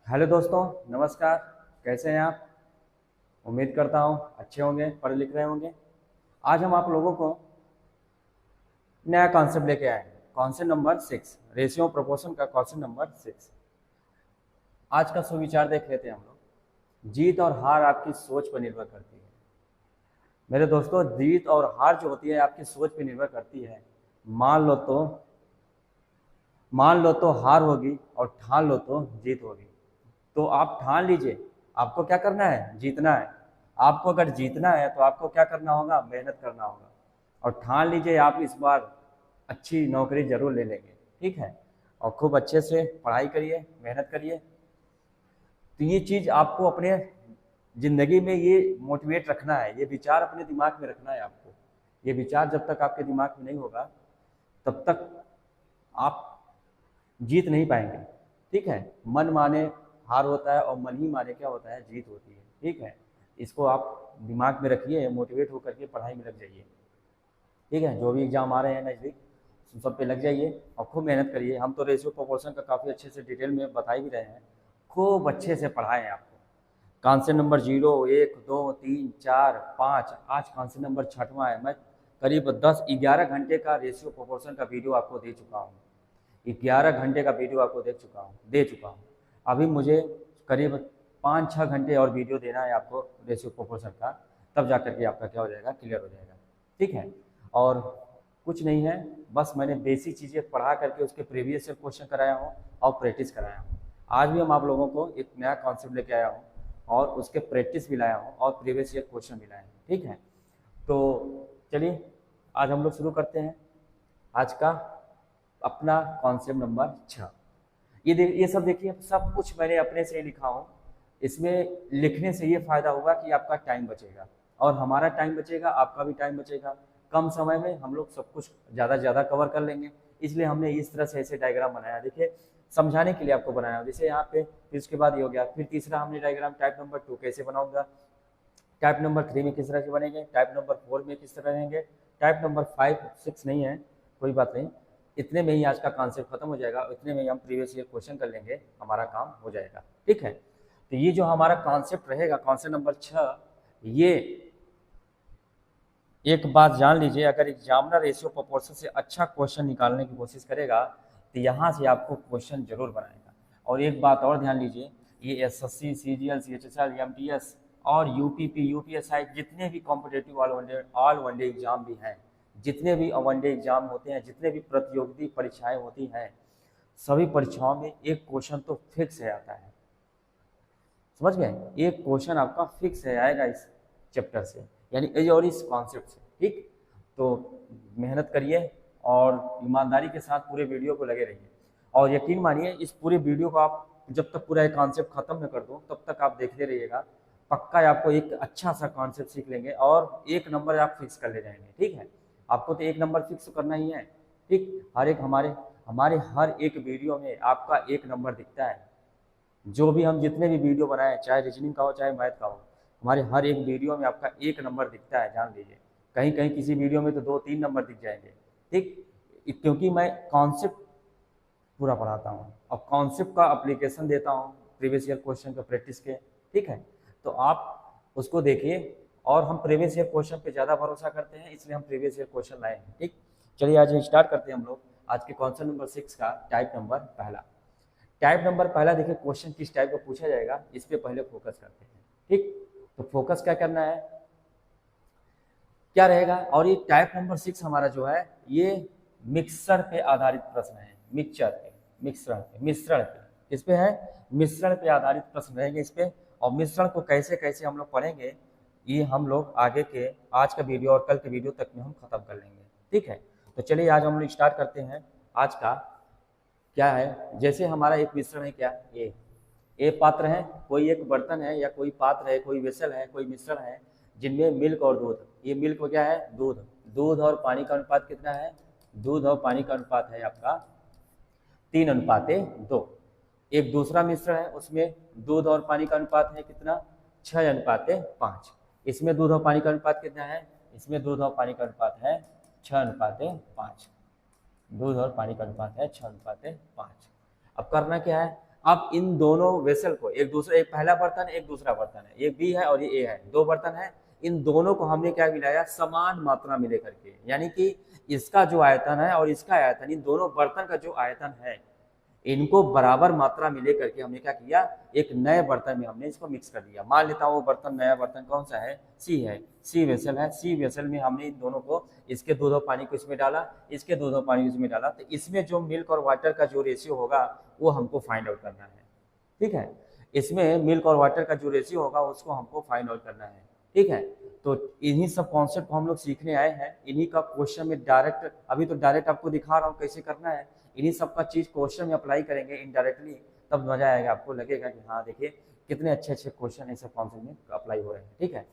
Hello दोस्तों, नमस्कार। कैसे हैं आप? उम्मीद करता हूँ अच्छे होंगे, पढ़े लिख रहे होंगे। आज हम आप लोगों को नया कॉन्सेप्ट लेके आए हैं। कॉन्सेप्ट नंबर 6, रेशियो प्रोपोर्शन का कॉन्सेप्ट नंबर 6। आज का सुविचार देख लेते हैं हम लोग। जीत और हार आपकी सोच पर निर्भर करती है। मेरे दोस्तों, जीत और हार जो होती है आपकी सोच पर निर्भर करती है। मान लो तो मान लो तो हार होगी और ठान लो तो जीत होगी। तो आप ठान लीजिए, आपको क्या करना है? जीतना है। आपको अगर जीतना है तो आपको क्या करना होगा? मेहनत करना होगा। और ठान लीजिए आप इस बार अच्छी नौकरी जरूर ले लेंगे। ठीक है? और खूब अच्छे से पढ़ाई करिए, मेहनत करिए। तो ये चीज़ आपको अपने ज़िंदगी में ये मोटिवेट रखना है, ये विचार अपने दिमाग में रखना है आपको। ये विचार जब तक आपके दिमाग में नहीं होगा तब तक आप जीत नहीं पाएंगे। ठीक है? मन माने हार होता है और मन ही माने क्या होता है? जीत होती है। ठीक है? इसको आप दिमाग में रखिए, मोटिवेट होकर के पढ़ाई में लग जाइए। ठीक है? जो भी एग्जाम आ रहे हैं नज़दीक, सब पे लग जाइए और खूब मेहनत करिए। हम तो रेशियो प्रोपोर्शन का काफ़ी अच्छे से डिटेल में बता भी रहे हैं। खूब अच्छे से पढ़ाएं आपको। कॉन्सेप्ट नंबर 0, 1, 2, 3, 4, 5, आज कॉन्सेप्ट नंबर 6वां है। मैं करीब 10-11 घंटे का रेशियो प्रोपोर्शन का वीडियो आपको दे चुका हूँ। 11 घंटे का वीडियो आपको दे चुका हूँ। अभी मुझे करीब 5-6 घंटे और वीडियो देना है आपको रेशियो प्रोपोर्शन का, तब जा करके आपका क्या हो जाएगा? क्लियर हो जाएगा। ठीक है? और कुछ नहीं है, बस मैंने बेसिक चीज़ें पढ़ा करके उसके प्रीवियस ईयर क्वेश्चन कराया हूँ और प्रैक्टिस कराया हूँ। आज भी हम आप लोगों को एक नया कॉन्सेप्ट लेके आया हूँ और उसके प्रैक्टिस भी लाया हूँ और प्रीवियस ईयर क्वेश्चन भी लाया हूँ। ठीक है? तो चलिए आज हम लोग शुरू करते हैं आज का अपना कॉन्सेप्ट नंबर 6। ये सब देखिए, सब कुछ मैंने अपने से ही लिखा हूँ। इसमें लिखने से ये फायदा होगा कि आपका टाइम बचेगा और हमारा टाइम बचेगा, आपका भी टाइम बचेगा। कम समय में हम लोग सब कुछ ज़्यादा से ज़्यादा कवर कर लेंगे। इसलिए हमने इस तरह से ऐसे डायग्राम बनाया। देखिए, समझाने के लिए आपको बनाया। जैसे यहाँ पे, फिर उसके बाद ये हो गया। फिर तीसरा हमने डायग्राम टाइप नंबर 2 कैसे बनाऊंगा, टाइप नंबर 3 में किस तरह से बनेंगे, टाइप नंबर 4 में किस तरह रहेंगे, टाइप नंबर 5, 6 नहीं है, कोई बात नहीं। इतने में ही आज का कॉन्सेप्ट खत्म हो जाएगा। इतने में ही हम प्रीवियस ईयर क्वेश्चन कर लेंगे, हमारा काम हो जाएगा। ठीक है? तो ये जो हमारा कॉन्सेप्ट रहेगा, कॉन्सेप्ट नंबर 6, ये एक बात जान लीजिए, अगर एग्जामिनर रेशियो प्रोपोर्शन से अच्छा क्वेश्चन निकालने की कोशिश करेगा तो यहाँ से आपको क्वेश्चन जरूर बनाएगा। और एक बात और ध्यान लीजिए, ये एसएससी, सीजीएल, सीएचएसएल, एमटीएस और यूपीपी, यूपीएसआई, जितने भी कॉम्पिटेटिव ऑल वनडे एग्जाम भी हैं, जितने भी वनडे एग्जाम होते हैं, जितने भी प्रतियोगिता परीक्षाएं होती हैं, सभी परीक्षाओं में एक क्वेश्चन तो फिक्स है आता है। समझ गए? एक क्वेश्चन आपका फिक्स है, आएगा इस चैप्टर से, यानी और इस कॉन्सेप्ट से। ठीक? तो मेहनत करिए और ईमानदारी के साथ पूरे वीडियो को लगे रहिए। और यकीन मानिए, इस पूरे वीडियो को आप जब तक पूरा एक कॉन्सेप्ट खत्म न कर दो तब तक आप देखते रहिएगा। पक्का आपको एक अच्छा सा कॉन्सेप्ट सीख लेंगे और एक नंबर आप फिक्स कर ले जाएंगे। ठीक है? आपको तो एक नंबर फिक्स करना ही है। ठीक? हर एक हमारे हमारे हर एक वीडियो में आपका एक नंबर दिखता है। जो भी हम जितने भी वीडियो बनाए, चाहे रीजनिंग का हो चाहे मैथ का हो, हमारे हर एक वीडियो में आपका एक नंबर दिखता है, जान लीजिए। कहीं कहीं किसी वीडियो में तो 2-3 नंबर दिख जाएंगे। ठीक? क्योंकि मैं कॉन्सेप्ट पूरा पढ़ाता हूँ और कॉन्सेप्ट का अप्लीकेशन देता हूँ प्रीवियस ईयर क्वेश्चन का प्रैक्टिस के। ठीक है? तो आप उसको देखिए। और हम प्रीवियस ईयर क्वेश्चन पे ज़्यादा भरोसा करते हैं, इसलिए हम प्रीवियस ईयर क्वेश्चन लाए हैं। ठीक? चलिए आज स्टार्ट करते हैं हम लोग आज के कॉन्सेप्ट नंबर 6 का टाइप नंबर पहला। टाइप नंबर पहला, देखिए क्वेश्चन किस टाइप का पूछा जाएगा, इस पे पहले फोकस करते हैं। ठीक? तो फोकस क्या करना है, क्या रहेगा? और ये टाइप नंबर 6 हमारा जो है, ये मिक्सर पे आधारित प्रश्न है। मिश्रण पे किस पे है? मिश्रण पे आधारित प्रश्न रहेंगे इस पे। और मिश्रण को कैसे कैसे हम लोग पढ़ेंगे, ये हम लोग आगे के आज का वीडियो और कल के वीडियो तक में हम खत्म कर लेंगे। ठीक है? तो चलिए आज हम लोग स्टार्ट करते हैं। आज का क्या है, जैसे हमारा एक मिश्रण है, क्या ए पात्र है, कोई एक बर्तन है या कोई पात्र है, कोई वेसल है, कोई मिश्रण है जिनमें मिल्क और दूध। ये मिल्क को क्या है? दूध। दूध और पानी का अनुपात कितना है? दूध और पानी का अनुपात है आपका 3:2। एक दूसरा मिश्रण है, उसमें दूध और पानी का अनुपात है कितना? 6:5। इसमें दूध और पानी का अनुपात कितना है? इसमें दूध और पानी का अनुपात है 6:5। दूध और पानी का अनुपात है 6:5। अब करना क्या है, अब इन दोनों वेसल को एक दूसरे, एक पहला बर्तन एक दूसरा बर्तन है, ये बी है और ये ए है, दो बर्तन है, इन दोनों को हमने क्या मिलाया, समान मात्रा में लेकर के, यानी कि इसका जो आयतन है और इसका आयतन, इन दोनों बर्तन का जो आयतन है इनको बराबर मात्रा में लेकर के हमने क्या किया, एक नए बर्तन में हमने इसको मिक्स कर दिया। मान लेता हूँ वो बर्तन, नया बर्तन कौन सा है, सी है, सी वेसल है, सी वेसल में हमने इन दोनों को, इसके दूध और पानी को इसमें डाला, इसके दूध और पानी को इसमें डाला, तो इसमें जो मिल्क और वाटर का जो रेशियो होगा वो हमको फाइंड आउट करना है। ठीक है, इसमें मिल्क और वाटर का जो रेशियो होगा उसको हमको फाइंड आउट करना है। ठीक है, तो इन्हीं सब कॉन्सेप्ट को हम लोग सीखने आए हैं, इन्हीं का क्वेश्चन में डायरेक्ट, अभी तो डायरेक्ट आपको दिखा रहा हूँ कैसे करना है, इन्हीं सब का चीज क्वेश्चन में अप्लाई करेंगे इनडायरेक्टली, तब मजा आएगा, आपको लगेगा कि हाँ देखिए कितने अच्छे अच्छे क्वेश्चन ऐसे कॉन्सेप्ट में अप्लाई हो रहे हैं। ठीक है,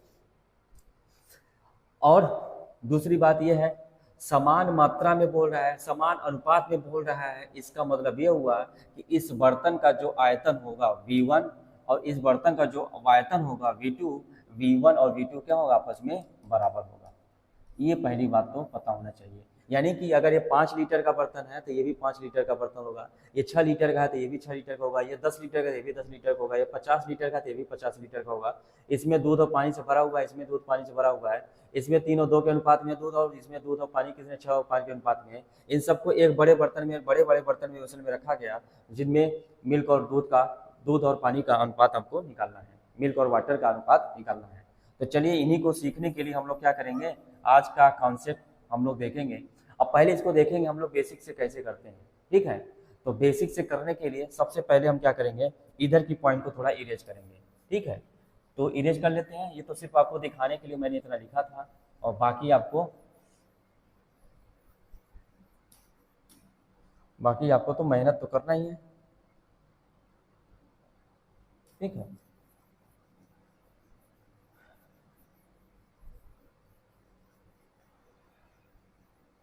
और दूसरी बात यह है, समान मात्रा में बोल रहा है, समान अनुपात में बोल रहा है, इसका मतलब ये हुआ कि इस बर्तन का जो आयतन होगा V1 और इस बर्तन का जो आयतन होगा V2, V1 और V2 क्या होगा, आपस में बराबर होगा। ये पहली बात तो पता होना चाहिए, यानी कि अगर ये 5 लीटर का बर्तन है तो ये भी 5 लीटर का बर्तन होगा, ये 6 लीटर का है तो ये भी 6 लीटर का होगा, ये 10 लीटर का है तो ये भी 10 लीटर का होगा, ये 50 लीटर का है तो ये भी 50 लीटर का होगा। इसमें दूध और पानी से भरा हुआ है, इसमें दूध पानी से भरा हुआ है, इसमें 3 और 2 के अनुपात में दूध, और इसमें दूध और पानी कितने, 6 और 5 के अनुपात में है। इन सबको एक बड़े बर्तन में, बड़े बड़े बर्तन में वेसल में रखा गया, जिनमें मिल्क और दूध और पानी का अनुपात हमको निकालना है, मिल्क और वाटर का अनुपात निकालना है। तो चलिए इन्हीं को सीखने के लिए हम लोग क्या करेंगे, आज का कॉन्सेप्ट हम लोग देखेंगे। अब पहले इसको देखेंगे हम लोग बेसिक से कैसे करते हैं। ठीक है, तो बेसिक से करने के लिए सबसे पहले हम क्या करेंगे, इधर की पॉइंट को थोड़ा इरेज करेंगे। ठीक है, तो इरेज कर लेते हैं, ये तो सिर्फ आपको दिखाने के लिए मैंने इतना लिखा था, और बाकी आपको तो मेहनत तो करना ही है। ठीक है,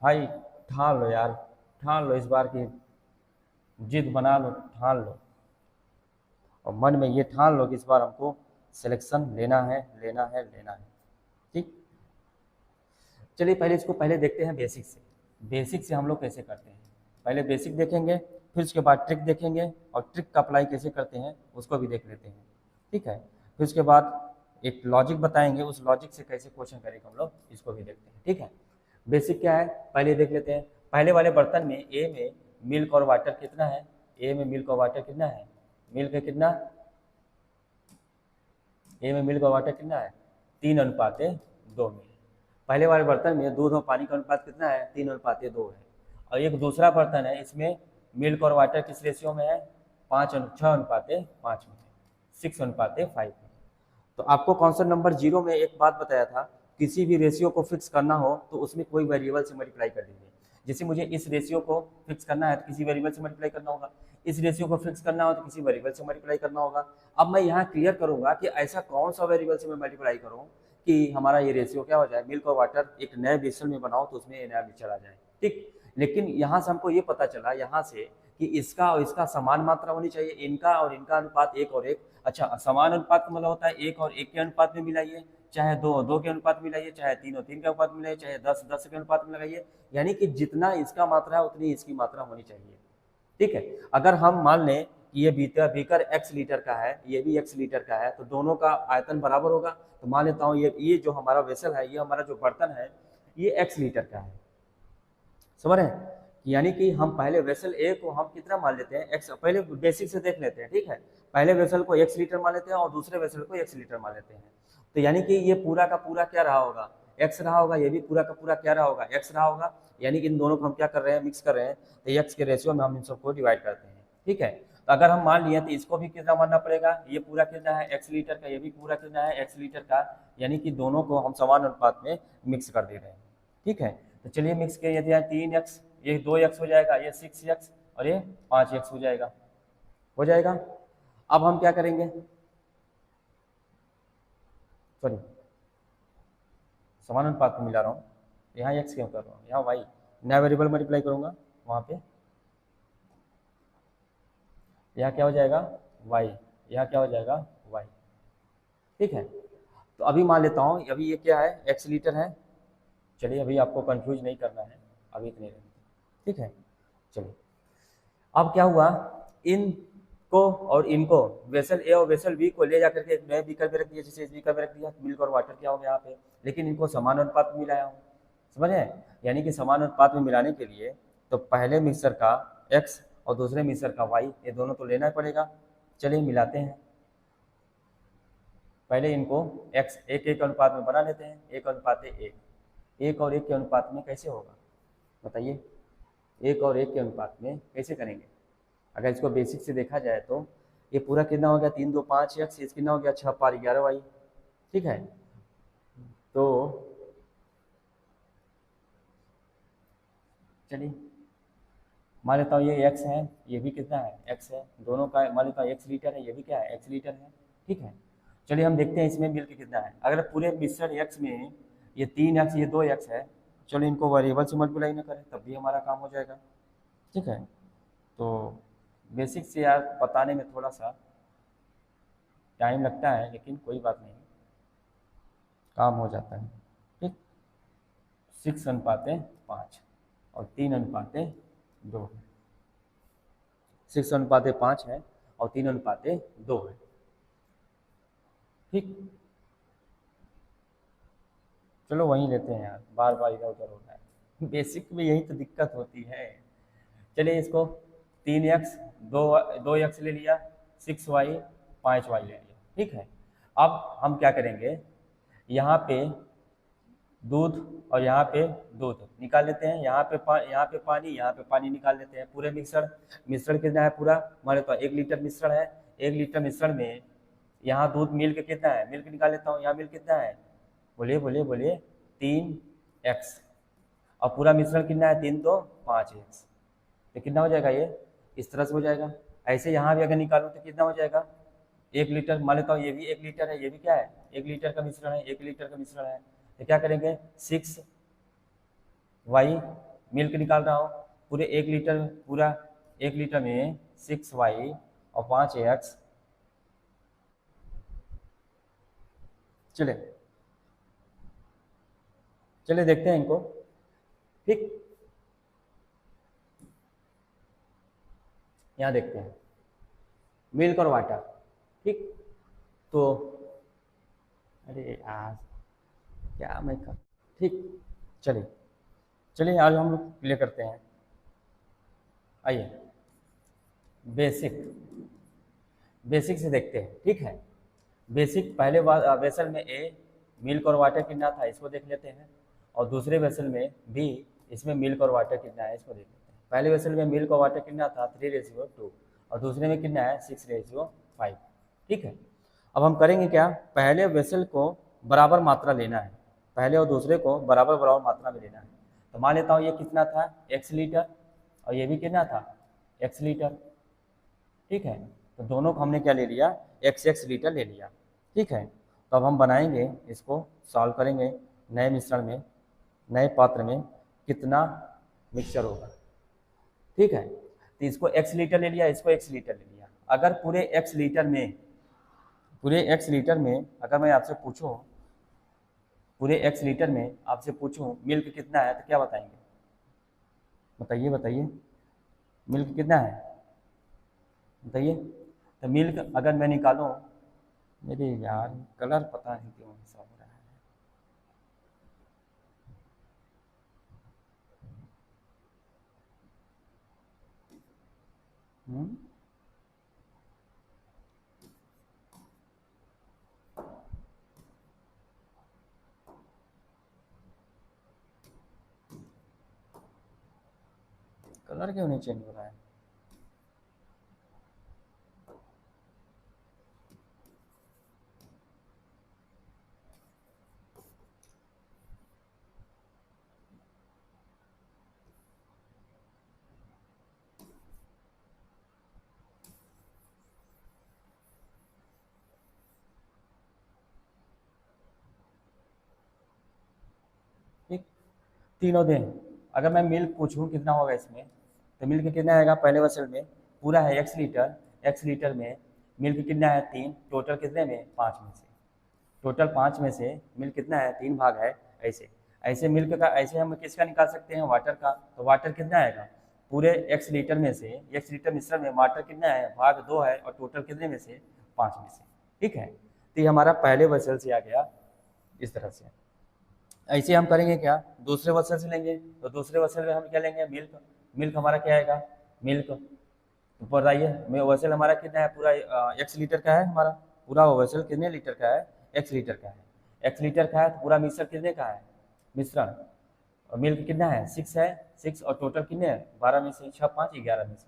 भाई ठान लो यार, ठान लो, इस बार की जिद बना लो, ठान लो, और मन में ये ठान लो कि इस बार हमको सिलेक्शन लेना है, लेना है, लेना है। ठीक, चलिए पहले इसको पहले देखते हैं बेसिक से, बेसिक से हम लोग कैसे करते हैं। पहले बेसिक देखेंगे, फिर उसके बाद ट्रिक देखेंगे, और ट्रिक का अप्लाई कैसे करते हैं उसको भी देख लेते हैं। ठीक है, फिर उसके बाद एक लॉजिक बताएंगे, उस लॉजिक से कैसे क्वेश्चन करेंगे हम लोग, इसको भी देखते हैं। ठीक है, बेसिक क्या है पहले देख लेते हैं। पहले वाले बर्तन में ए में मिल्क और वाटर कितना है, ए में मिल्क और वाटर कितना है, मिल्क है कितना, ए में मिल्क और वाटर कितना है, 3:2 में। पहले वाले बर्तन में दूध और पानी का अनुपात कितना है, 3:2 है। और एक दूसरा बर्तन है, इसमें मिल्क और वाटर किस रेशियो में है, 6:5 में है, 6:5 में। तो आपको कॉन्सेप्ट नंबर 0 में एक बात बताया था, किसी भी रेशियो को फिक्स करना हो तो उसमें कोई वेरिएबल से मल्टीप्लाई कर दीजिए। जैसे मुझे इस रेशियो को फिक्स करना है तो किसी वेरिएबल से मल्टीप्लाई करना होगा, इस रेशियो को फिक्स करना हो तो किसी वेरिएबल से मल्टीप्लाई करना होगा। अब मैं यहाँ क्लियर करूंगा कि ऐसा कौन सा वेरिएबल से मैं मल्टीप्लाई करूँ कि हमारा ये रेशियो क्या हो जाए, मिल्क और वाटर एक नए बेसल में बनाओ तो उसमें नया मिक्सचर आ जाए। ठीक, लेकिन यहाँ से हमको ये पता चला यहाँ से कि इसका और इसका समान मात्रा होनी चाहिए, इनका और इनका अनुपात 1 और 1। अच्छा, समान अनुपात का मतलब होता है 1 और 1 के अनुपात में मिलाइए, चाहे 2 और 2 के अनुपात में मिलाइए, चाहे 3 और 3 के अनुपात में मिलाइए, चाहे 10 10 के अनुपात में लगाइए, यानी कि जितना इसका मात्रा है उतनी इसकी मात्रा होनी चाहिए। ठीक है, अगर हम मान लें कि ये बीकर x लीटर का है, ये भी x लीटर का है, तो दोनों का आयतन बराबर होगा। तो मान लेता हूँ ये जो हमारा वेसल है, ये हमारा जो बर्तन है, ये x लीटर का है, समझ रहे हैं, यानी कि हम पहले वेसल ए को हम कितना मान लेते हैं, x, पहले बेसिक से देख लेते हैं। ठीक है, पहले वेसल को x लीटर मान लेते हैं और दूसरे वेसल को x लीटर मान लेते हैं। तो यानी कि ये पूरा का पूरा क्या रहा होगा, x रहा होगा, ये भी पूरा का पूरा क्या रहा होगा, x रहा होगा, यानी कि इन दोनों को हम क्या कर रहे हैं, मिक्स कर रहे हैं, तो x के रेशियो में हम इन सबको डिवाइड करते हैं। ठीक है, तो अगर हम मान लिए तो इसको भी कितना मानना पड़ेगा, ये पूरा कितना है x लीटर का, ये भी पूरा कितना है x लीटर का, यानी कि दोनों को हम समान अनुपात में मिक्स कर दे रहे हैं। ठीक है, तो चलिए मिक्स किया, यदि 3x, ये 2x हो जाएगा, ये 6x और ये 5x हो जाएगा, हो जाएगा। अब हम क्या करेंगे, सॉरी समान अनुपात में मिला रहा हूँ, यहाँ x क्यों कर रहा हूँ, यहाँ y, नया वेरिएबल मल्टीप्लाई करूंगा वहाँ पे, यहाँ क्या हो जाएगा y, यहाँ क्या हो जाएगा y। ठीक है, तो अभी मान लेता हूँ, अभी ये क्या है, x लीटर है, चलिए अभी आपको कंफ्यूज नहीं करना है, अभी इतने। ठीक है, चलिए अब क्या हुआ, इन को और इनको वेसल ए और वेसल बी को ले जाकर के एक नए बीकर में रख दिया, जैसे इस बीकर में रख दिया, मिल्क और वाटर क्या हो गया यहाँ पे, लेकिन इनको समान अनुपात में मिलाया हूँ, समझे। यानी कि समान अनुपात में मिलाने के लिए तो पहले मिक्सर का x और दूसरे मिक्सर का y, ये दोनों तो लेना पड़ेगा। चलिए मिलाते हैं। पहले इनको x एक एक अनुपात में बना लेते हैं, 1:1। 1 और 1 के अनुपात में कैसे होगा बताइए, 1 और 1 के अनुपात में कैसे करेंगे। अगर इसको बेसिक से देखा जाए तो ये पूरा कितना हो गया, 3 2 5 x, ये कितना हो गया 6 पार 11y, ठीक है। तो चलिए मान लेता हूँ ये x है, ये भी कितना है x है, दोनों का मान लेता हूँ x लीटर है, ये भी क्या है x लीटर है, ठीक है। चलिए हम देखते हैं इसमें मिल्क कितना है। अगर पूरे मिश्रण x में ये 3x ये 2x है, चलो इनको वेरिएबल से मल्टीप्लाई ना करें तब भी हमारा काम हो जाएगा, ठीक है। तो बेसिक से यार बताने में थोड़ा सा टाइम लगता है, लेकिन कोई बात नहीं, काम हो जाता है, ठीक। 6:5 और 3:2, 6:5 है और 3:2 है, ठीक। चलो वहीं लेते हैं यार, बार बार इधर उधर हो रहा है, बेसिक में यही तो दिक्कत होती है। चलिए इसको 3x 2x ले लिया, 6y 5y ले लिया, ठीक है। अब हम क्या करेंगे, यहाँ पे दूध और यहाँ पे दूध निकाल लेते हैं, यहाँ पे पानी, यहाँ पे पानी निकाल लेते हैं। पूरे मिश्रण कितना है पूरा, मान लेता हूँ 1 लीटर मिश्रण है, 1 लीटर मिश्रण में यहाँ दूध मिल्क कितना है, मिल्क निकाल लेता हूँ, यहाँ मिल्क कितना है, बोलिए बोलिए बोलिए 3x, और पूरा मिश्रण कितना है 3 2 5x, तो कितना हो जाएगा, ये इस तरह से हो जाएगा। ऐसे यहाँ भी अगर निकालूँ तो कितना हो जाएगा, 1 लीटर, मान लेता हूँ ये भी 1 लीटर है, ये भी क्या है 1 लीटर का मिश्रण है, 1 लीटर का मिश्रण है। तो क्या करेंगे, 6y मिल्क निकाल रहा हूँ, पूरे 1 लीटर, पूरा 1 लीटर में 6y और 5x। चले देखते हैं इनको, ठीक। यहाँ देखते हैं मिल्क और वाटर, ठीक। तो अरे यार क्या मैं कर, ठीक। चलिए आज हम लोग क्लियर करते हैं। आइए बेसिक से देखते हैं, ठीक है। बेसिक पहले वेसल में ए मिल्क और वाटर कितना था इसको देख लेते हैं, और दूसरे वेसल में बी इसमें मिल्क और वाटर कितना है इसको देख लेते हैं। पहले वेसल में मिल्क और वाटर कितना था 3:2 और दूसरे में कितना है 6:5, ठीक है। अब हम करेंगे क्या, पहले वेसल को बराबर मात्रा लेना है, पहले और दूसरे को बराबर बराबर मात्रा में लेना है। तो मान लेता हूँ ये कितना था x लीटर और ये भी कितना था x लीटर, ठीक है। तो दोनों को हमने क्या ले लिया x लीटर ले लिया, ठीक है। तो अब हम बनाएंगे इसको, सॉल्व करेंगे नए मिश्रण में, नए पात्र में कितना मिक्सचर होगा, ठीक है। तो इसको x लीटर ले लिया, इसको x लीटर ले लिया। अगर पूरे x लीटर में अगर मैं आपसे पूछूं, पूरे x लीटर में आपसे पूछूं मिल्क कितना है तो क्या बताएंगे, बताइए मिल्क कितना है बताइए। तो मिल्क अगर मैं निकालूं, मेरे यार कलर पता नहीं क्यों ऐसा हो रहा है, कलर क्यों नहीं चेंज हो रहा है। ठीक, तीनों दिन अगर मैं मिल्क पूछूं कितना होगा इसमें, तो मिल्क कितना आएगा, पहले वेसल में पूरा है x लीटर में मिल्क कितना है 3, टोटल कितने में 5 में से, टोटल 5 में से मिल्क कितना है 3 भाग है। ऐसे मिल्क का ऐसे हम किसका निकाल सकते हैं वाटर का, तो वाटर कितना आएगा पूरे x लीटर में से x लीटर मिश्रण में वाटर कितना है, भाग 2 है, और टोटल कितने में से, 5 में से। ठीक है, तो ये हमारा पहले वेसल से आ गया इस तरह से। ऐसे हम करेंगे क्या, दूसरे वेसल से लेंगे, तो दूसरे वेसल में हम क्या लेंगे, मिल्क। मिल्क हमारा क्या आएगा, मिल्क। तो बताइए वेसल हमारा कितना है, पूरा x लीटर का है, हमारा पूरा वेसल कितने लीटर का है, x लीटर का है। x लीटर का है तो पूरा मिश्रण कितने का है, मिश्रण, और मिल्क कितना है, 6 है, 6, और टोटल कितने हैं, 12 में से 6 5 11 में से।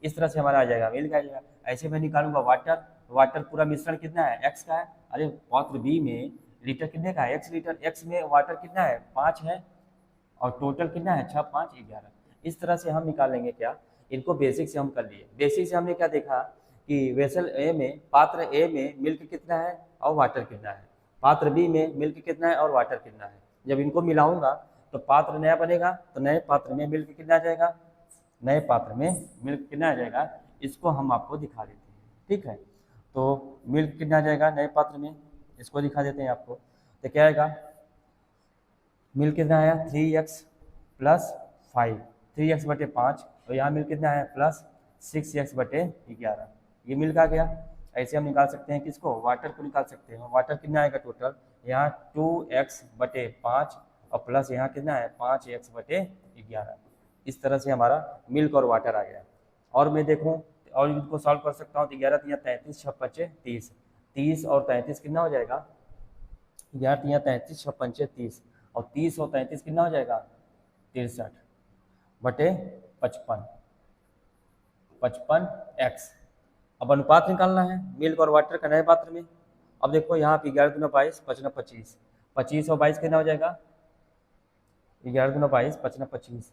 इस तरह से हमारा आ जाएगा, मिल्क आ जाएगा। ऐसे मैं निकालूंगा वाटर, वाटर पूरा मिश्रण कितना है, x का है। अरे पात्र बी में लीटर कितने का है, x लीटर, x में वाटर कितना है, 5 है, और टोटल कितना है, 6 5 11। इस तरह से हम निकालेंगे क्या, इनको बेसिक से हम कर लिए। बेसिक से हमने क्या देखा कि वेसल ए में, पात्र ए में मिल्क कितना है और वाटर कितना है, पात्र बी में मिल्क कितना है और वाटर कितना है। जब इनको मिलाऊंगा तो पात्र नया बनेगा, तो नए पात्र में मिल्क कितना आ जाएगा, नए पात्र में मिल्क कितना आ जाएगा, इसको हम आपको दिखा देते हैं। ठीक है, तो मिल्क कितना आ जाएगा नए पात्र में, इसको दिखा देते हैं आपको। तो क्या आएगा, मिल्क कितना आया, 3x प्लस 5, 3x बटे 5, और यहाँ मिल्क कितना है, प्लस 6x बटे 11, ये मिल्क आ गया। ऐसे हम निकाल सकते हैं किसको, वाटर को निकाल सकते हैं। वाटर कितना आएगा टोटल, यहाँ 2x बटे 5, और प्लस यहाँ कितना है, 5x बटे 11। इस तरह से हमारा मिल्क और वाटर आ गया। और मैं देखूँ और इनको सॉल्व कर सकता हूँ, तो 11 3 33 6 5 30, 30 और 33 कितना हो जाएगा, 11 3 33 6 5 30, और 30 और 33 कितना हो जाएगा, 63 बटे 55, 55x। अब अनुपात निकालना है मिल्क और वाटर का नए पात्र में। अब देखो यहाँ पे 11 दूना 22, 55 25, 25 और 22 कितना हो जाएगा, 11 दूना 22, 55 25,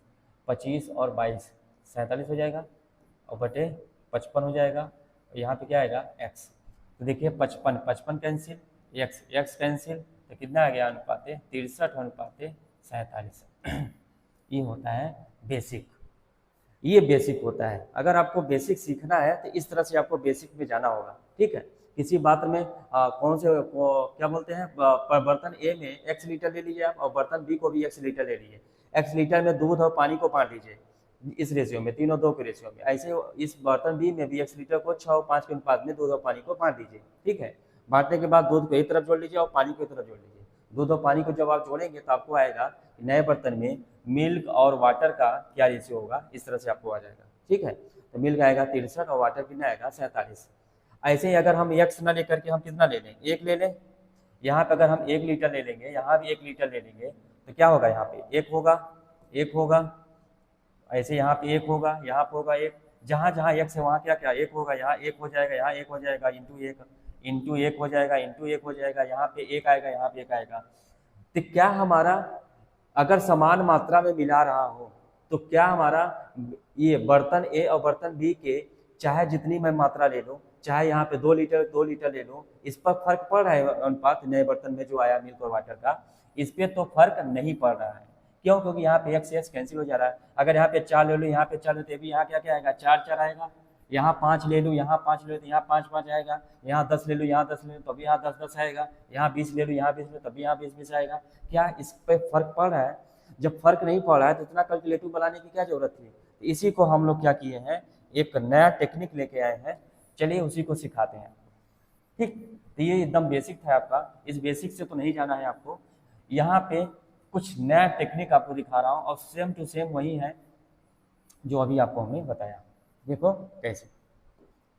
25 और 22 47 हो जाएगा, और बटे 55 हो जाएगा, यहाँ पे क्या आएगा, x। तो देखिए 55 55 कैंसिल, x कैंसिल, तो कितना आ गया अनुपात, 63 अनुपात 47। ये होता है बेसिक, ये बेसिक होता है। अगर आपको बेसिक सीखना है तो इस तरह से आपको बेसिक में जाना होगा। ठीक है, किसी बात में कौन से क्या बोलते हैं, बर्तन ए में x लीटर ले लीजिए आप, और बर्तन बी को भी x लीटर ले लीजिए। x लीटर में दूध और पानी को बांट दीजिए इस रेशियो में, 3 और 2 के रेशियो में। ऐसे इस बर्तन बी में भी x लीटर को 6 और 5 के अनुपात में दूध और पानी को बांट दीजिए। ठीक है, बांटने के बाद दूध को एक तरफ जोड़ लीजिए और पानी को एक तरफ जोड़ लीजिए। दूध और पानी को जब आप जोड़ेंगे तो आपको आएगा नए बर्तन में मिल्क और वाटर का क्या रेशियो होगा, इस तरह से आपको आ जाएगा। ठीक है, तो मिल्क आएगा 63 और वाटर कितना आएगा, 47। ऐसे ही अगर हम x ना लेकर के हम कितना ले लें, 1 ले लें। यहाँ पे अगर हम 1 लीटर ले लेंगे, यहाँ भी 1 लीटर ले लेंगे, तो क्या होगा, यहाँ पे 1 होगा, 1 होगा। ऐसे यहाँ पे 1 होगा, यहाँ पे होगा 1, जहाँ जहाँ x है वहाँ क्या क्या 1 होगा, यहाँ 1 हो जाएगा, यहाँ 1 हो जाएगा, इंटू 1 हो जाएगा, इंटू 1 हो जाएगा, यहाँ पे 1 आएगा, यहाँ पे 1 आएगा। तो क्या हमारा अगर समान मात्रा में मिला रहा हो तो क्या हमारा ये बर्तन ए और बर्तन बी के चाहे जितनी मैं मात्रा ले लूँ, चाहे यहाँ पे 2 लीटर ले लूँ, इस पर फर्क पड़ रहा है अनुपात नए बर्तन में जो आया मिल्क और वाटर का, इस पर तो फर्क नहीं पड़ रहा है। क्यों, क्योंकि यहाँ पे x कैंसिल हो जा रहा है। अगर यहाँ पे 4 ले लूँ, यहाँ पे 4 ले, तो भी यहाँ क्या क्या आएगा, 4 4 आएगा। यहाँ 5 ले लूँ, यहाँ 5 ले लूँ, तो यहाँ 5 5 आएगा। यहाँ 10 ले लूँ, यहाँ 10 ले लूँ, तो भी यहाँ 10 10 आएगा। यहाँ 20 ले लूँ, यहाँ 20 ले लूँ, तभी यहाँ 20 20 आएगा। क्या इस पर फर्क पड़ रहा है? जब फर्क नहीं पड़ रहा है तो इतना कैलकुलेटिव बनाने की क्या जरूरत थी। तो इसी को हम लोग क्या किए हैं, एक नया टेक्निक लेके आए हैं, चलिए उसी को सिखाते हैं। ठीक, तो ये एकदम बेसिक था आपका, इस बेसिक से तो नहीं जाना है आपको। यहाँ पे कुछ नया टेक्निक आपको दिखा रहा हूँ और सेम टू सेम वही है जो अभी आपको हमने बताया। देखो कैसे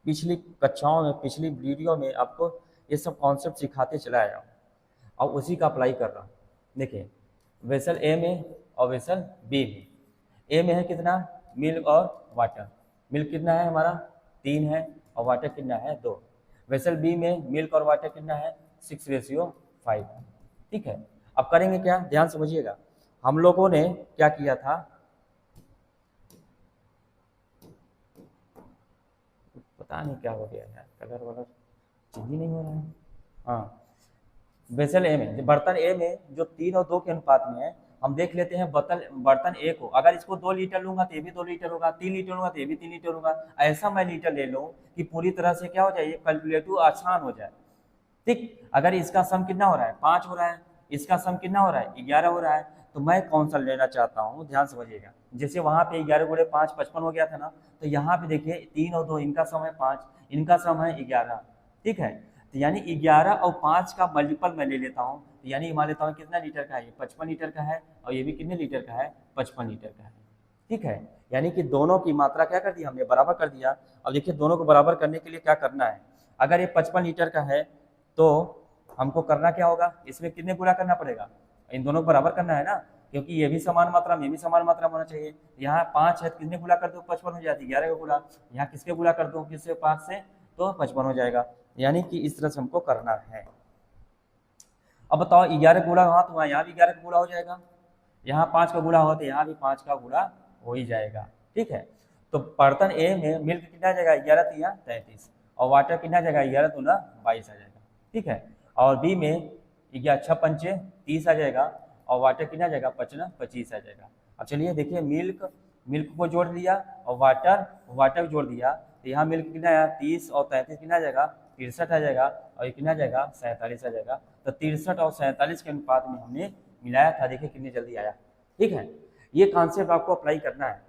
पिछली कक्षाओं में, पिछली वीडियो में आपको ये सब कॉन्सेप्ट सिखाते चला आया हूँ और उसी का अप्लाई कर रहा हूँ। देखिए वेसल ए में और वेसल बी में, ए में है कितना, मिल्क और वाटर। मिल्क कितना है हमारा, 3 है, और वाटर कितना है, 2। वेसल बी में मिल्क और वाटर कितना है, 6:5। ठीक है, अब करेंगे क्या, ध्यान समझिएगा। हम लोगों ने क्या किया था, पता नहीं क्या हो गया यार, कलर वलर चेंज ही नहीं हो रहा है। हाँ, वेसल ए में, बर्तन ए में जो 3 और 2 के अनुपात में है, हम देख लेते हैं बर्तन ए को। अगर इसको 2 लीटर लूंगा तो ये भी 2 लीटर होगा, 3 लीटर लूंगा तो ये भी 3 लीटर होगा। ऐसा मैं लीटर ले लूँ कि पूरी तरह से क्या हो जाए, कैलकुलेटिव आसान हो जाए। ठीक, अगर इसका सम कितना हो रहा है, 5 हो रहा है, इसका सम कितना हो रहा है, 11 हो रहा है, तो तो मैं कौन सा लेना चाहता हूँ, ध्यान समझिएगा। जैसे वहाँ पे 11 गुणे 5 55 हो गया था ना, तो यहाँ पे देखिए 3 और 2 इनका सम है 5, इनका सम है 11, ठीक है। तो यानी 11 और 5 का मल्टीपल मैं ले लेता हूँ, तो यानी मान लेता हूँ कितना लीटर का है, ये 55 लीटर का है, और ये भी कितने लीटर का है, 55 लीटर का है, ठीक है। यानी कि दोनों की मात्रा क्या कर दी हमने, बराबर कर दिया। अब देखिए दोनों को बराबर करने के लिए क्या करना है, अगर ये 55 लीटर का है तो हमको करना क्या होगा, इसमें कितने गुणा करना पड़ेगा, इन दोनों को बराबर करना है ना, क्योंकि ये भी समान मात्रा में, ये भी समान मात्रा में होना चाहिए। यहाँ 5 है, कितने गुणा कर दो, 55 हो जाती है, 11 का गुणा, यहाँ किसके गुणा कर दो, किससे, 5 से, तो 55 हो जाएगा। यानी कि इस तरह से हमको करना है। अब बताओ 11 का गुणा हुआ तो यहाँ भी 11 का गुणा हो जाएगा, यहाँ 5 का गुणा हो तो यहाँ भी 5 का गुणा हो ही जाएगा, ठीक है। तो बर्तन ए में मिल्क कितना जाएगा, 11 तिया 33, और वाटर कितना जाएगा, 11 दूना 22 आ जाएगा, ठीक है। और बी में 6 पंचे 30 आ जाएगा, और वाटर कितना जाएगा, 25 आ जाएगा। अब चलिए देखिए मिल्क को जोड़ दिया और वाटर जोड़ दिया, तो यहाँ मिल्क कितना आया 30 और 33 कितना आ जाएगा, 63 आ जाएगा, और ये कितना जाएगा, 47 आ जाएगा। तो 63 और 47 के अनुपात में हमने मिलाया था, देखिए कितनी जल्दी आया, ठीक है। ये कॉन्सेप्ट आपको अप्लाई करना है,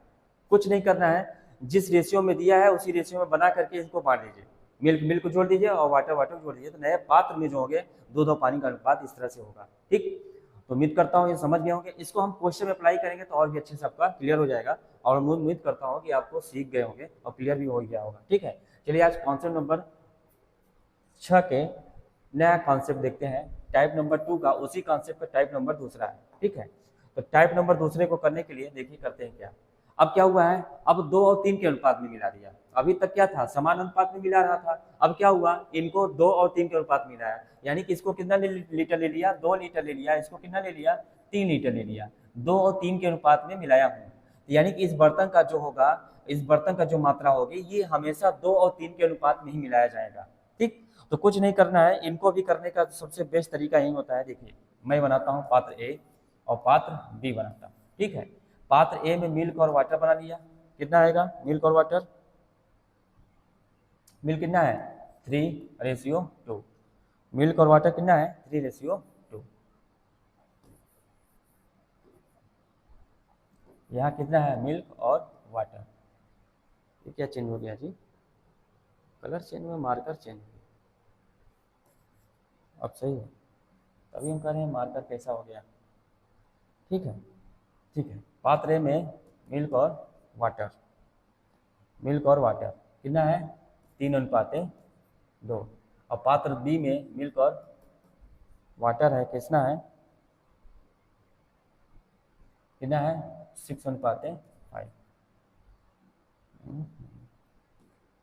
कुछ नहीं करना है, जिस रेशियो में दिया है उसी रेशियो में बना करके इसको बांट दीजिए, मिल्क को जोड़ दीजिए और वाटर जोड़ दीजिए, तो नए पात्र में जो होंगे दूध और पानी का अनुपात इस तरह से होगा, ठीक। तो उम्मीद करता हूँ ये समझ गए होंगे, इसको हम क्वेश्चन में अप्लाई करेंगे तो और भी अच्छे से आपका क्लियर हो जाएगा, और उम्मीद करता हूँ कि आपको सीख गए होंगे और क्लियर भी हो गया होगा, ठीक है। चलिए आज कॉन्सेप्ट नंबर 6 के नया कॉन्सेप्ट देखते हैं, टाइप नंबर 2 का, उसी कॉन्सेप्ट का टाइप नंबर दूसरा है, ठीक है। तो टाइप नंबर दूसरे को करने के लिए देखिए करते हैं क्या। अब क्या हुआ है, अब 2 और 3 के अनुपात में मिला दिया, अभी तक क्या था, समान अनुपात में मिला रहा था, अब क्या हुआ, इनको 2 और 3 के अनुपात में मिलाया, यानी कि इसको कितना लीटर ले लिया, 2 लीटर ले लिया, इसको कितना ले लिया, 3 लीटर ले लिया, 2 और 3 के अनुपात में मिलाया हूँ। यानी कि इस बर्तन का जो होगा, इस बर्तन का जो मात्रा होगी, ये हमेशा 2 और 3 के अनुपात में ही मिलाया जाएगा, ठीक। तो कुछ नहीं करना है, इनको भी करने का सबसे बेस्ट तरीका यही होता है। देखिए मैं बनाता हूँ पात्र ए और पात्र बी बनाता हूँ, ठीक है। पात्र ए में मिल्क और वाटर बना लिया, कितना आएगा, मिल्क और वाटर, मिल्क कितना है 3:2, मिल्क और वाटर कितना है 3:2। यहाँ कितना है, मिल्क और वाटर, ये क्या चेंज हो गया जी, कलर चेंज हुआ, मार्कर चेंज हुआ, अब सही है, तभी हम कह रहे हैं मार्कर कैसा हो गया, ठीक है, ठीक है। पात्र में मिल्क और वाटर कितना है 3:2, और पात्र बी में मिल्क और वाटर है कितना है, कितना है 6:5।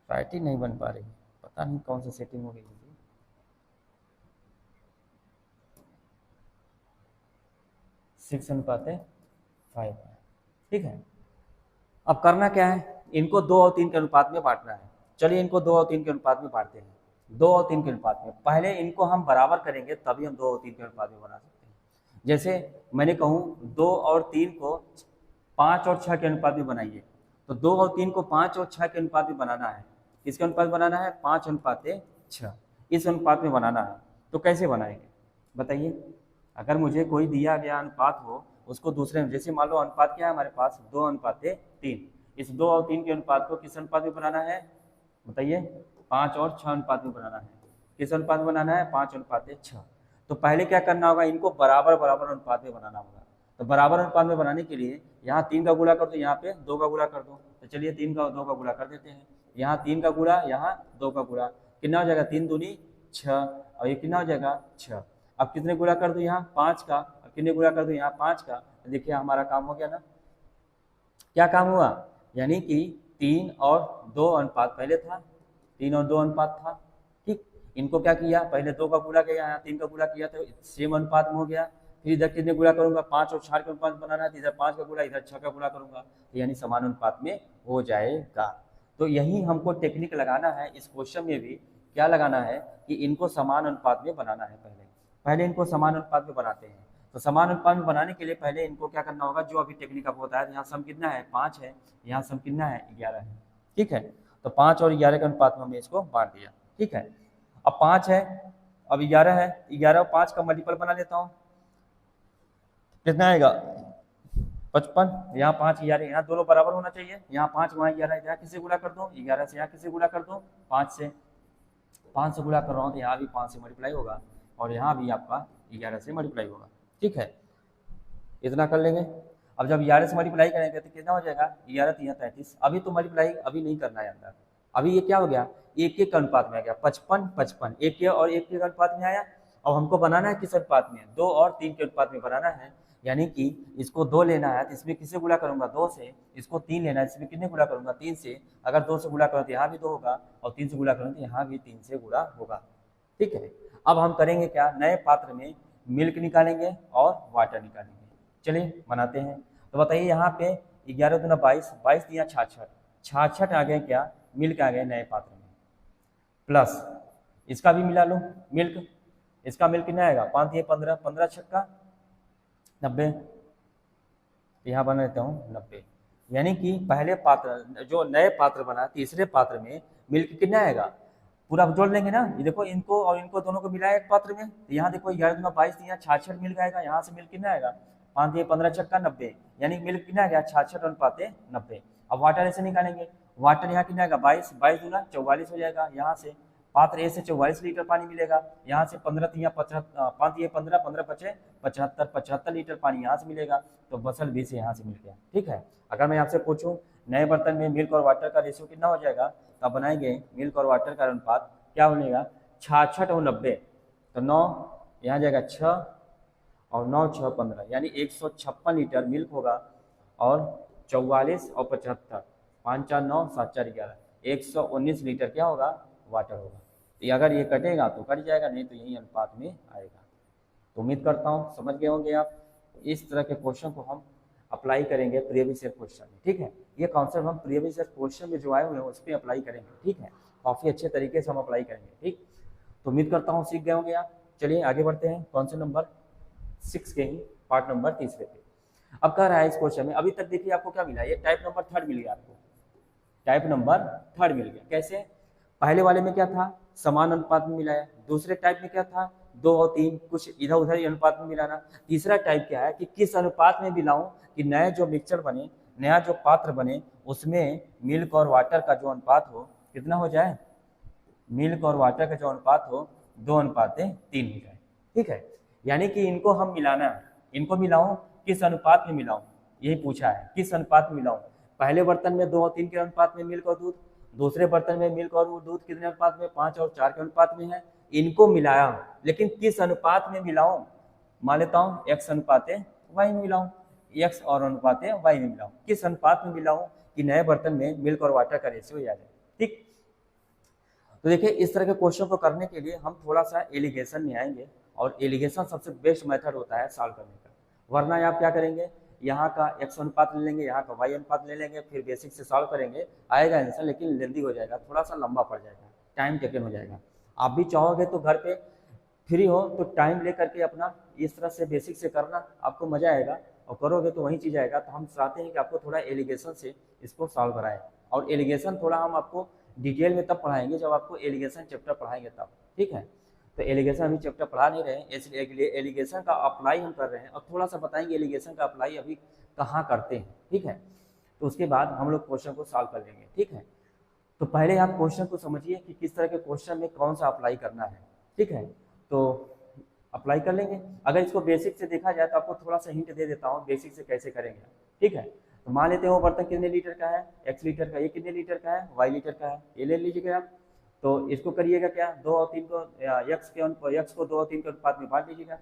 राइटिंग नहीं बन पा रही, पता नहीं कौन सी सेटिंग हो गई, 6:5, ठीक है। अब करना क्या है, इनको 2 और 3 के अनुपात में बांटना है। चलिए इनको 2 और 3 के अनुपात में बांटते हैं, 2 और 3 के अनुपात में। पहले इनको हम बराबर करेंगे तभी हम 2 और 3 के अनुपात में बना सकते हैं। जैसे मैंने कहूँ 2 और 3 को 5 और 6 के अनुपात में बनाइए, तो 2 और 3 को 5 और 6 के अनुपात में बनाना है। किसके अनुपात बनाना है, 5:6, इस अनुपात में बनाना है। तो कैसे बनाएंगे बताइए, अगर मुझे कोई दिया गया अनुपात हो उसको दूसरे में, जैसे मान लो अनुपात क्या है हमारे पास 2:3, इस 2 और 3 के अनुपात को किस अनुपात में बनाना है बताइए, 5 और 6 अनुपात में बनाना है। किस अनुपात में बनाना है, 5:6। तो पहले क्या करना होगा, इनको बराबर अनुपात में बनाना होगा। तो बराबर अनुपात में बनाने के लिए यहाँ 3 का गुणा कर दो, यहाँ पे 2 का गुणा कर दो। तो चलिए 3 का 2 का गुणा कर देते हैं, यहाँ 3 का गुणा, यहाँ 2 का गुणा, कितना हो जाएगा 3 दूनी 6, और ये कितना हो जाएगा 6। अब कितने गुणा कर दो, यहाँ 5 का, और कितने गुणा कर दो, यहाँ 5 का। देखिए हमारा काम हो गया ना, क्या काम हुआ, यानी कि 3 और 2 अनुपात पहले था, 3 और 2 अनुपात था, ठीक। इनको क्या किया, पहले 2 का गुणा किया, यहाँ 3 का गुणा किया, तो सेम अनुपात में हो गया। फिर इधर कितने गुणा करूंगा, 5 और 4 के अनुपात बनाना है, तो इधर 5 का गुणा, इधर 6 का गुणा करूंगा, तो यानी समान अनुपात में हो जाएगा। तो यही हमको टेक्निक लगाना है इस क्वेश्चन में भी। क्या लगाना है कि इनको समान अनुपात में बनाना है, पहले इनको समान अनुपात में बनाते हैं। तो समान अनुपात में बनाने के लिए पहले इनको क्या करना होगा, जो अभी टेक्निक आपको बताया, यहाँ सम कितना है 5 है, यहाँ सम कितना है 11 है, ठीक है। तो 5 और 11 के अनुपात में हमने इसको बांट दिया, ठीक है। अब 5 है, अब 11 है, 11 और 5 का मल्टीपल बना लेता हूँ, कितना आएगा 55, यहाँ 5 11, यहाँ दोनों बराबर होना चाहिए, यहाँ 5 वहाँ 11, यहाँ किसे गुणा कर दो 11 से, यहाँ किसे गुणा कर दो 5 से, 5 से गुणा कर रहा हूँ तो यहाँ भी 5 से मल्टीप्लाई होगा और यहाँ भी आपका 11 से मल्टीप्लाई होगा। ठीक है, इतना कर लेंगे। अब जब 11 से मल्टीप्लाई करेंगे तो कितना हो जाएगा 11 3 33। अभी तो मल्टीप्लाई अभी नहीं करना है अंदर, अभी ये क्या हो गया एक एक अनुपात में आ गया, 55 55 एक के और एक के अनुपात में आया। अब हमको बनाना है किस अनुपात में, 2 और 3 के अनुपात में बनाना है, यानी कि इसको 2 लेना है तो इसमें किससे गुणा करूंगा 2 से, इसको 3 लेना है इसमें कितने गुणा करूंगा 3 से। अगर 2 से गुणा करूँ तो यहाँ भी 2 होगा और 3 से गुणा करूँ तो यहाँ भी 3 से गुणा होगा। ठीक है, अब हम करेंगे क्या, नए पात्र में मिल्क निकालेंगे और वाटर निकालेंगे। चलिए बनाते हैं। तो बताइए यहाँ पे 11 दूना 22, 22 दिया 66, 66 आ गए क्या मिल्क आ गए नए पात्र में, प्लस इसका भी मिला लो मिल्क, इसका मिल्क कितना आएगा 5 दिए 15, 15 छक्का 90, यहाँ बना लेता हूँ 90। यानी कि पहले पात्र जो नए पात्र बना तीसरे पात्र में मिल्क कितना आएगा, पूरा जोड़ लेंगे ना, ये देखो इनको और इनको दोनों को मिलाया एक पात्र में, तो यहाँ देखो 11 दूना 22 यहाँ 66 मिल्क आएगा, यहाँ से मिल्क कितना आएगा 5 दिए 15 छक्का 90, यानी मिल्क कितना आ गया 66 अनुपात 90। अब वाटर ऐसे निकालेंगे, वाटर यहाँ कितना आएगा 22, 22 दूना 44 हो जाएगा, यहाँ से पात्र ए से 44 लीटर पानी मिलेगा, यहाँ से 15 या 5 दिए 15 15 बचे 75, 75 लीटर पानी यहाँ से मिलेगा, तो बसल 20 यहाँ से मिल गया। ठीक है, अगर मैं आपसे पूछूं नए बर्तन में मिल्क और वाटर का रेशियो कितना हो जाएगा, तब बनाएंगे मिल्क और वाटर का अनुपात क्या बनेगा 66 और 90, तो 9 यहाँ जाएगा 6 और 9 6 15, यानी 156 लीटर मिल्क होगा और 44 और 75 5 4 9 7 4 11 119 लीटर क्या होगा वाटर होगा। तो अगर ये कटेगा तो कट जाएगा, नहीं तो यही अनुपात में आएगा। तो उम्मीद करता हूँ समझ गए होंगे आप। इस तरह के क्वेश्चन को हम अप्लाई करेंगे प्रीवियस ईयर क्वेश्चन में। ठीक है, ये कॉन्सेप्ट हम प्रीवियस ईयर क्वेश्चन में जो आए हुए हैं उस पर अप्लाई करेंगे। ठीक है, काफ़ी अच्छे तरीके से हम अप्लाई करेंगे। ठीक, तो उम्मीद करता हूँ सीख गए होंगे आप। चलिए आगे बढ़ते हैं कॉन्सेप्ट नंबर 6 के ही पार्ट नंबर 3 पे। अब कह रहा है इस क्वेश्चन में, अभी तक देखिए आपको क्या मिला, ये टाइप नंबर 3 मिल गया आपको, टाइप नंबर 3 मिल गया। कैसे, पहले वाले में क्या था समान अनुपात में मिलाया, दूसरे टाइप में क्या था 2 और 3 कुछ इधर उधर अनुपात में मिलाना, तीसरा टाइप क्या है कि किस अनुपात में मिलाऊं कि नया जो मिक्सचर बने, नया जो पात्र बने उसमें मिल्क और वाटर का जो अनुपात हो कितना हो जाए, मिल्क और वाटर का जो अनुपात हो 2:3 हो जाए। ठीक है, यानी कि इनको हम मिलाना है, इनको मिलाऊं किस अनुपात में मिलाऊं, यही पूछा है किस अनुपात में मिलाऊं। पहले बर्तन में 2 और 3 के अनुपात में मिल्क और दूध, दूसरे बर्तन में मिल्क और दूध कितने अनुपात में 5 और 4 के अनुपात में है, इनको मिलाया हूं, लेकिन किस अनुपात में मिलाऊं, मान लेता हूं x अनुपात y में मिलाऊं, x और अनुपात y में मिलाऊं, किस अनुपात में मिलाऊं कि नए बर्तन में मिल्क और वाटर का रेशियो आ जाए। ठीक, तो देखिए इस तरह के क्वेश्चन को करने के लिए हम थोड़ा सा एलिगेशन में आएंगे, और एलिगेशन सबसे बेस्ट मेथड होता है सॉल्व करने का। वरना आप क्या करेंगे, यहाँ का x अनुपात ले लेंगे, यहाँ का y अनुपात ले लेंगे, फिर बेसिक से सॉल्व करेंगे, आएगा आंसर लेकिन लेंदी हो जाएगा, थोड़ा सा लंबा पड़ जाएगा, टाइम टेकन हो जाएगा। आप भी चाहोगे तो घर पे फ्री हो तो टाइम ले करके अपना इस तरह से बेसिक से करना, आपको मजा आएगा, और करोगे तो वही चीज़ आएगा। तो हम चाहते हैं कि आपको थोड़ा एलिगेशन से इसको सॉल्व कराएं, और एलिगेशन थोड़ा हम आपको डिटेल में तब पढ़ाएंगे जब आपको एलिगेशन चैप्टर पढ़ाएंगे तब। ठीक है, तो एलिगेशन अभी चैप्टर पढ़ा नहीं रहे हैं, इसलिए एलिगेशन का अप्लाई हम कर रहे हैं, और थोड़ा सा बताएंगे एलिगेशन का अप्लाई अभी कहाँ करते हैं। ठीक है, तो उसके बाद हम लोग क्वेश्चन को सॉल्व कर लेंगे। ठीक है, तो पहले आप क्वेश्चन को समझिए कि किस तरह के क्वेश्चन में कौन सा अप्लाई करना है। ठीक है, तो अप्लाई कर लेंगे। अगर इसको बेसिक से देखा जाए तो आपको थोड़ा सा हिंट दे देता हूँ बेसिक से कैसे करेंगे। ठीक है, तो मान लेते हैं वो बर्तन कितने लीटर का है, x लीटर का, ये कितने लीटर का है, y लीटर का है, ये ले लीजिएगा आप। तो इसको करिएगा क्या, 2 और 3 को x को 2 और 3 के अनुपात में बांट लीजिएगा,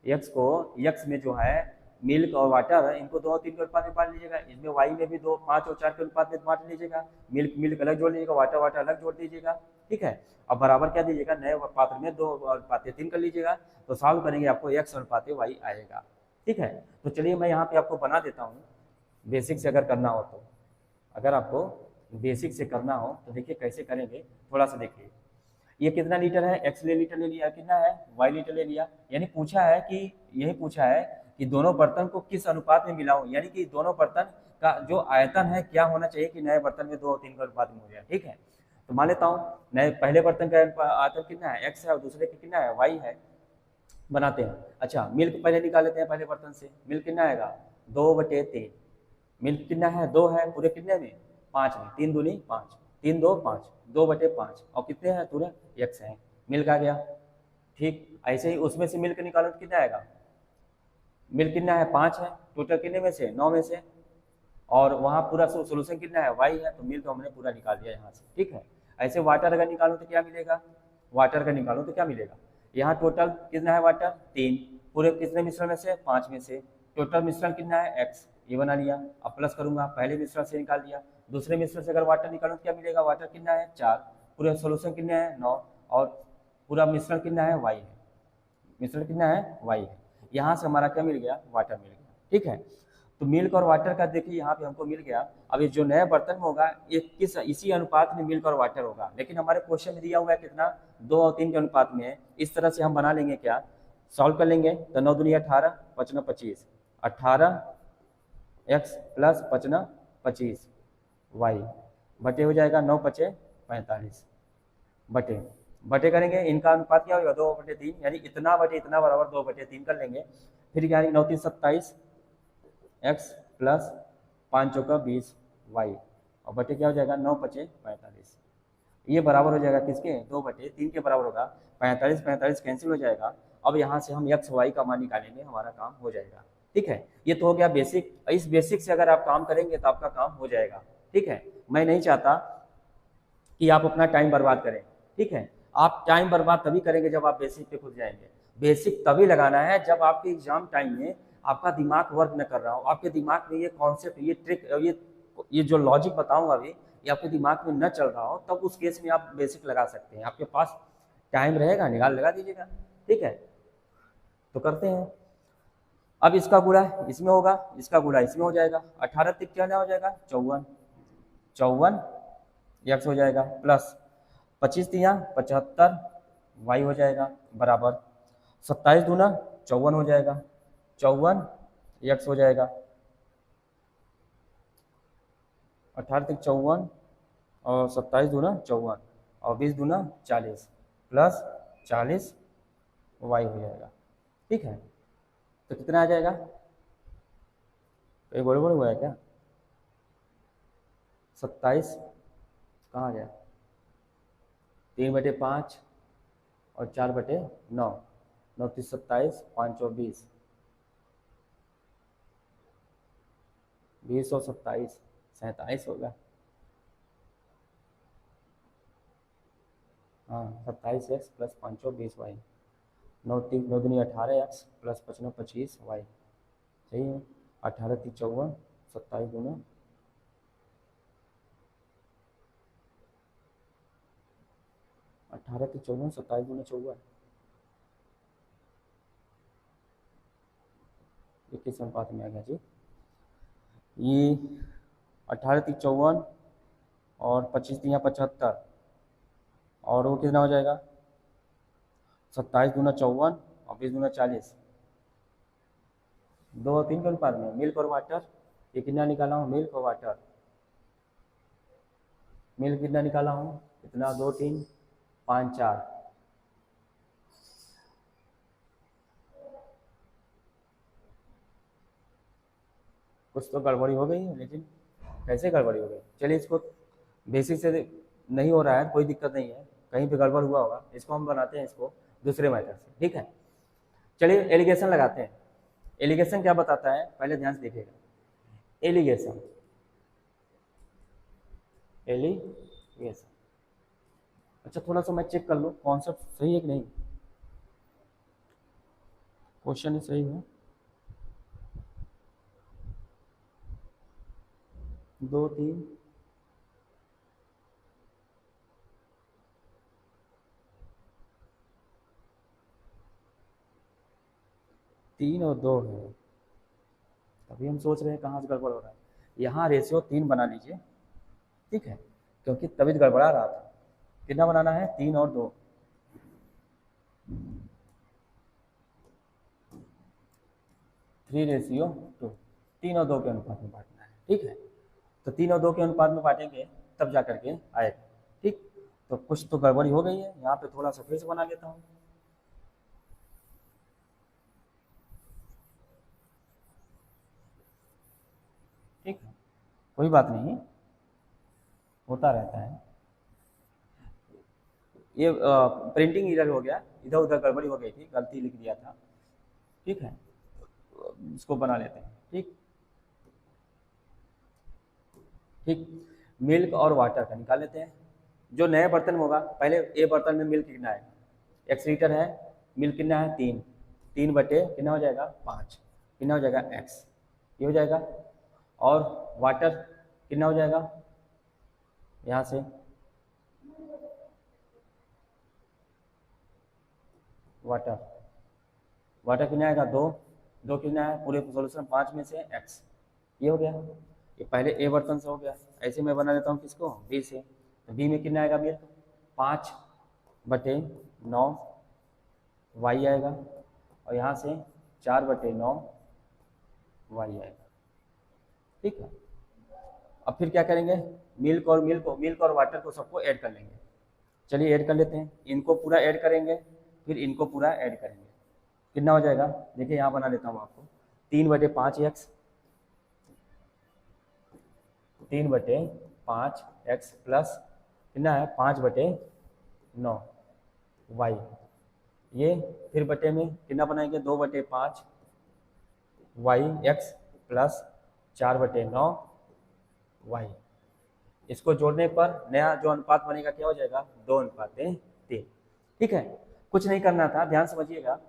x में जो है मिल्क और वाटर है इनको 2 और 3 के अनुपात में बांट लीजिएगा, इसमें y में भी 2 5 और 4 के अनुपात में बांट लीजिएगा, मिल्क अलग जोड़ लीजिएगा, वाटर अलग जोड़ दीजिएगा। ठीक है, अब बराबर क्या दीजिएगा, नए पात्र में 2:3 कर लीजिएगा, तो सॉल्व करेंगे आपको x अनुपात y आएगा। ठीक है, तो चलिए मैं यहाँ पे आपको बना देता हूँ बेसिक से अगर करना हो तो, अगर आपको बेसिक से करना हो तो देखिए कैसे करेंगे, थोड़ा सा देखिए। ये कितना लीटर है, x लीटर ले लिया, कितना है y लीटर ले लिया, यानी पूछा है कि यही पूछा है कि दोनों बर्तन को किस अनुपात में मिलाऊं, यानी कि दोनों बर्तन का जो आयतन है क्या होना चाहिए कि नए बर्तन में 2 और 3 का अनुपात में हो जाए। ठीक है, तो मान लेता हूँ नए पहले बर्तन का आयतन कितना है x है और दूसरे का कितना है y है, बनाते हैं। अच्छा, मिल्क पहले निकाल लेते हैं, पहले बर्तन से मिल्क कितना आएगा 2/3। मिल्क कितना है? 2 है पूरे कितने में? 5 में। 3 दूनी 5, 3 2 5, 2/5 और कितने हैं पूरे? x है। मिल्क आ गया। ठीक ऐसे ही उसमें से मिल्क निकालो तो कितना आएगा? मिल्क कितना है? 5 है। टोटल कितने में से? 9 में से। और वहाँ पूरा सोल्यूशन कितना है? y है, तो मिल्क हमने पूरा निकाल दिया यहाँ से। ठीक है। ऐसे वाटर अगर निकालो तो क्या मिलेगा? वाटर का निकालो तो क्या मिलेगा? यहाँ टोटल कितना है वाटर? 3। पूरे कितने मिश्रण में से? 5 में से। टोटल मिश्रण कितना है? x। ये बना लिया। अब प्लस करूंगा, पहले मिश्रण से निकाल दिया। दूसरे मिश्रण से अगर वाटर निकालो तो क्या मिलेगा? वाटर कितना है? 4। पूरे सोल्यूशन कितना है? 9। और पूरा मिश्रण कितना है? y है। मिश्रण कितना है? y है। यहाँ से हमारा क्या मिल गया? वाटर मिल गया। ठीक है। तो मिल्क और वाटर का देखिए यहाँ पे हमको मिल गया। अब ये जो नया बर्तन में होगा ये किस इसी अनुपात में मिल्क और वाटर होगा, लेकिन हमारे क्वेश्चन में दिया हुआ है कितना? 2 और 3 के अनुपात में है। इस तरह से हम बना लेंगे, क्या सॉल्व कर लेंगे तो 9 दूनी 18, 5 25, 18 x प्लस 5 25 y बटे हो जाएगा 9 5 45 बटे बटे करेंगे। इनका अनुपात क्या होगा? 2/3, यानी इतना बटे इतना बराबर 2/3 कर लेंगे। फिर क्या 9 3 27 x प्लस 5 चौका 20 y और बटे क्या हो जाएगा? 9 5 45। ये बराबर हो जाएगा किसके? 2/3 के बराबर होगा। 45 45 कैंसिल हो जाएगा। अब यहाँ से हम x y का मान निकालेंगे, हमारा काम हो जाएगा। ठीक है। ये तो हो गया बेसिक। इस बेसिक से अगर आप काम करेंगे तो आपका काम हो जाएगा। ठीक है। मैं नहीं चाहता कि आप अपना टाइम बर्बाद करें। ठीक है। आप टाइम बर्बाद तभी करेंगे जब आप बेसिक पे खुद जाएंगे। बेसिक तभी लगाना है जब आपके एग्जाम टाइम में आपका दिमाग वर्क न कर रहा हो, आपके दिमाग में ये कॉन्सेप्ट, ये ट्रिक, ये जो लॉजिक बताऊंगा अभी, ये आपके दिमाग में न चल रहा हो, तब उस केस में आप बेसिक लगा सकते हैं। आपके पास टाइम रहेगा, निकाल लगा दीजिएगा। ठीक है। तो करते हैं। अब इसका गुणा इसमें होगा, इसका गुणा इसमें हो जाएगा। 18 तिक क्या हो जाएगा? 54, 54 x हो जाएगा प्लस 25 तिया 75 y हो जाएगा बराबर 27 दूना 54 हो जाएगा, 54 x हो जाएगा। 18 तिक 54 और 27 दूना 54 और 20 दूना 40 प्लस 40 y हो जाएगा। ठीक है। तो कितना आ जाएगा? कोई गड़बड़ हुआ है क्या? 27 कहाँ गया? 3/5 और 4/9, 9 3 27, 5 और 20, 20 और 27 47 होगा। हाँ 27x प्लस 5 और 20 वाई, 9 दूनी 18x प्लस 5 25 वाई। सही है। 18 3 54, 27 दूना 18 3 54, 27 दूना 54। ये किस अनुपात में आ गया जी? ये 18 3 54 और 25 3 75 और वो कितना हो जाएगा? 27 दूना 54 और 20 दूना 40। 2 और 3 के अनुपात में मिल्क और वाटर। ये कितना निकाला हूँ? मिल्क और वाटर। मिल्क कितना निकाला हूँ? इतना 2 3 5 4। कुछ तो गड़बड़ी हो गई है, लेकिन कैसे गड़बड़ी हो गई? चलिए इसको बेसिक से नहीं हो रहा है, कोई दिक्कत नहीं है, कहीं पे गड़बड़ हुआ होगा। इसको हम बनाते हैं इसको दूसरे मेथड से। ठीक है। चलिए एलिगेशन लगाते हैं। एलिगेशन क्या बताता है पहले ध्यान से देखिएगा। एलिगेशन एलिगेशन अच्छा थोड़ा सा मैं चेक कर लूँ कॉन्सेप्ट सही है कि नहीं, क्वेश्चन सही है। 2 3 3 और 2 है। अभी हम सोच रहे हैं कहाँ से गड़बड़ हो रहा है। यहाँ रेशियो 3 बना लीजिए। ठीक है। क्योंकि तभी गड़बड़ा रहा था। कितना बनाना है? 3 और 2। 3:2, 3 और 2 के अनुपात में बांटना है। ठीक है। तो 3 और 2 के अनुपात में बांटेंगे तब जा करके आएगा। ठीक। तो कुछ तो गड़बड़ी हो गई है यहाँ पे, थोड़ा सा फिर से बना लेता हूँ। कोई बात नहीं, होता रहता है। ये प्रिंटिंग एरर हो गया, इधर उधर गड़बड़ी हो गई थी, गलती लिख दिया था, ठीक है। इसको बना लेते हैं, ठीक ठीक। मिल्क और वाटर का निकाल लेते हैं। जो नए बर्तन में होगा, पहले ए बर्तन में मिल्क कितना है, x लीटर है, मिल्क कितना है 3, 3 बटे कितना हो जाएगा 5, कितना हो जाएगा x, ये हो जाएगा। और वाटर कितना हो जाएगा, यहाँ से वाटर कितना आएगा 2, 2 कितना है पूरे सोल्यूशन 5 में से x, ये हो गया। ये पहले ए बर्तन से हो गया। ऐसे मैं बना लेता हूँ किसको, बी से। तो बी में कितना आएगा मिल्क 5/9 y आएगा, और यहाँ से 4/9 y आएगा, ठीक है। अब फिर क्या करेंगे, मिल्क और वाटर को सबको ऐड कर लेंगे। चलिए ऐड कर लेते हैं, इनको पूरा ऐड करेंगे, फिर इनको पूरा ऐड करेंगे। कितना हो जाएगा, देखिए यहाँ बना लेता हूँ आपको, 3/5x, 3/5x प्लस कितना है 5/9 y, ये फिर बटे में कितना बनाएंगे 2/5 yx प्लस 4/9 y। इसको जोड़ने पर नया जो अनुपात बनेगा क्या हो जाएगा 2:3, ठीक है। कुछ नहीं करना था, ध्यान समझिएगा।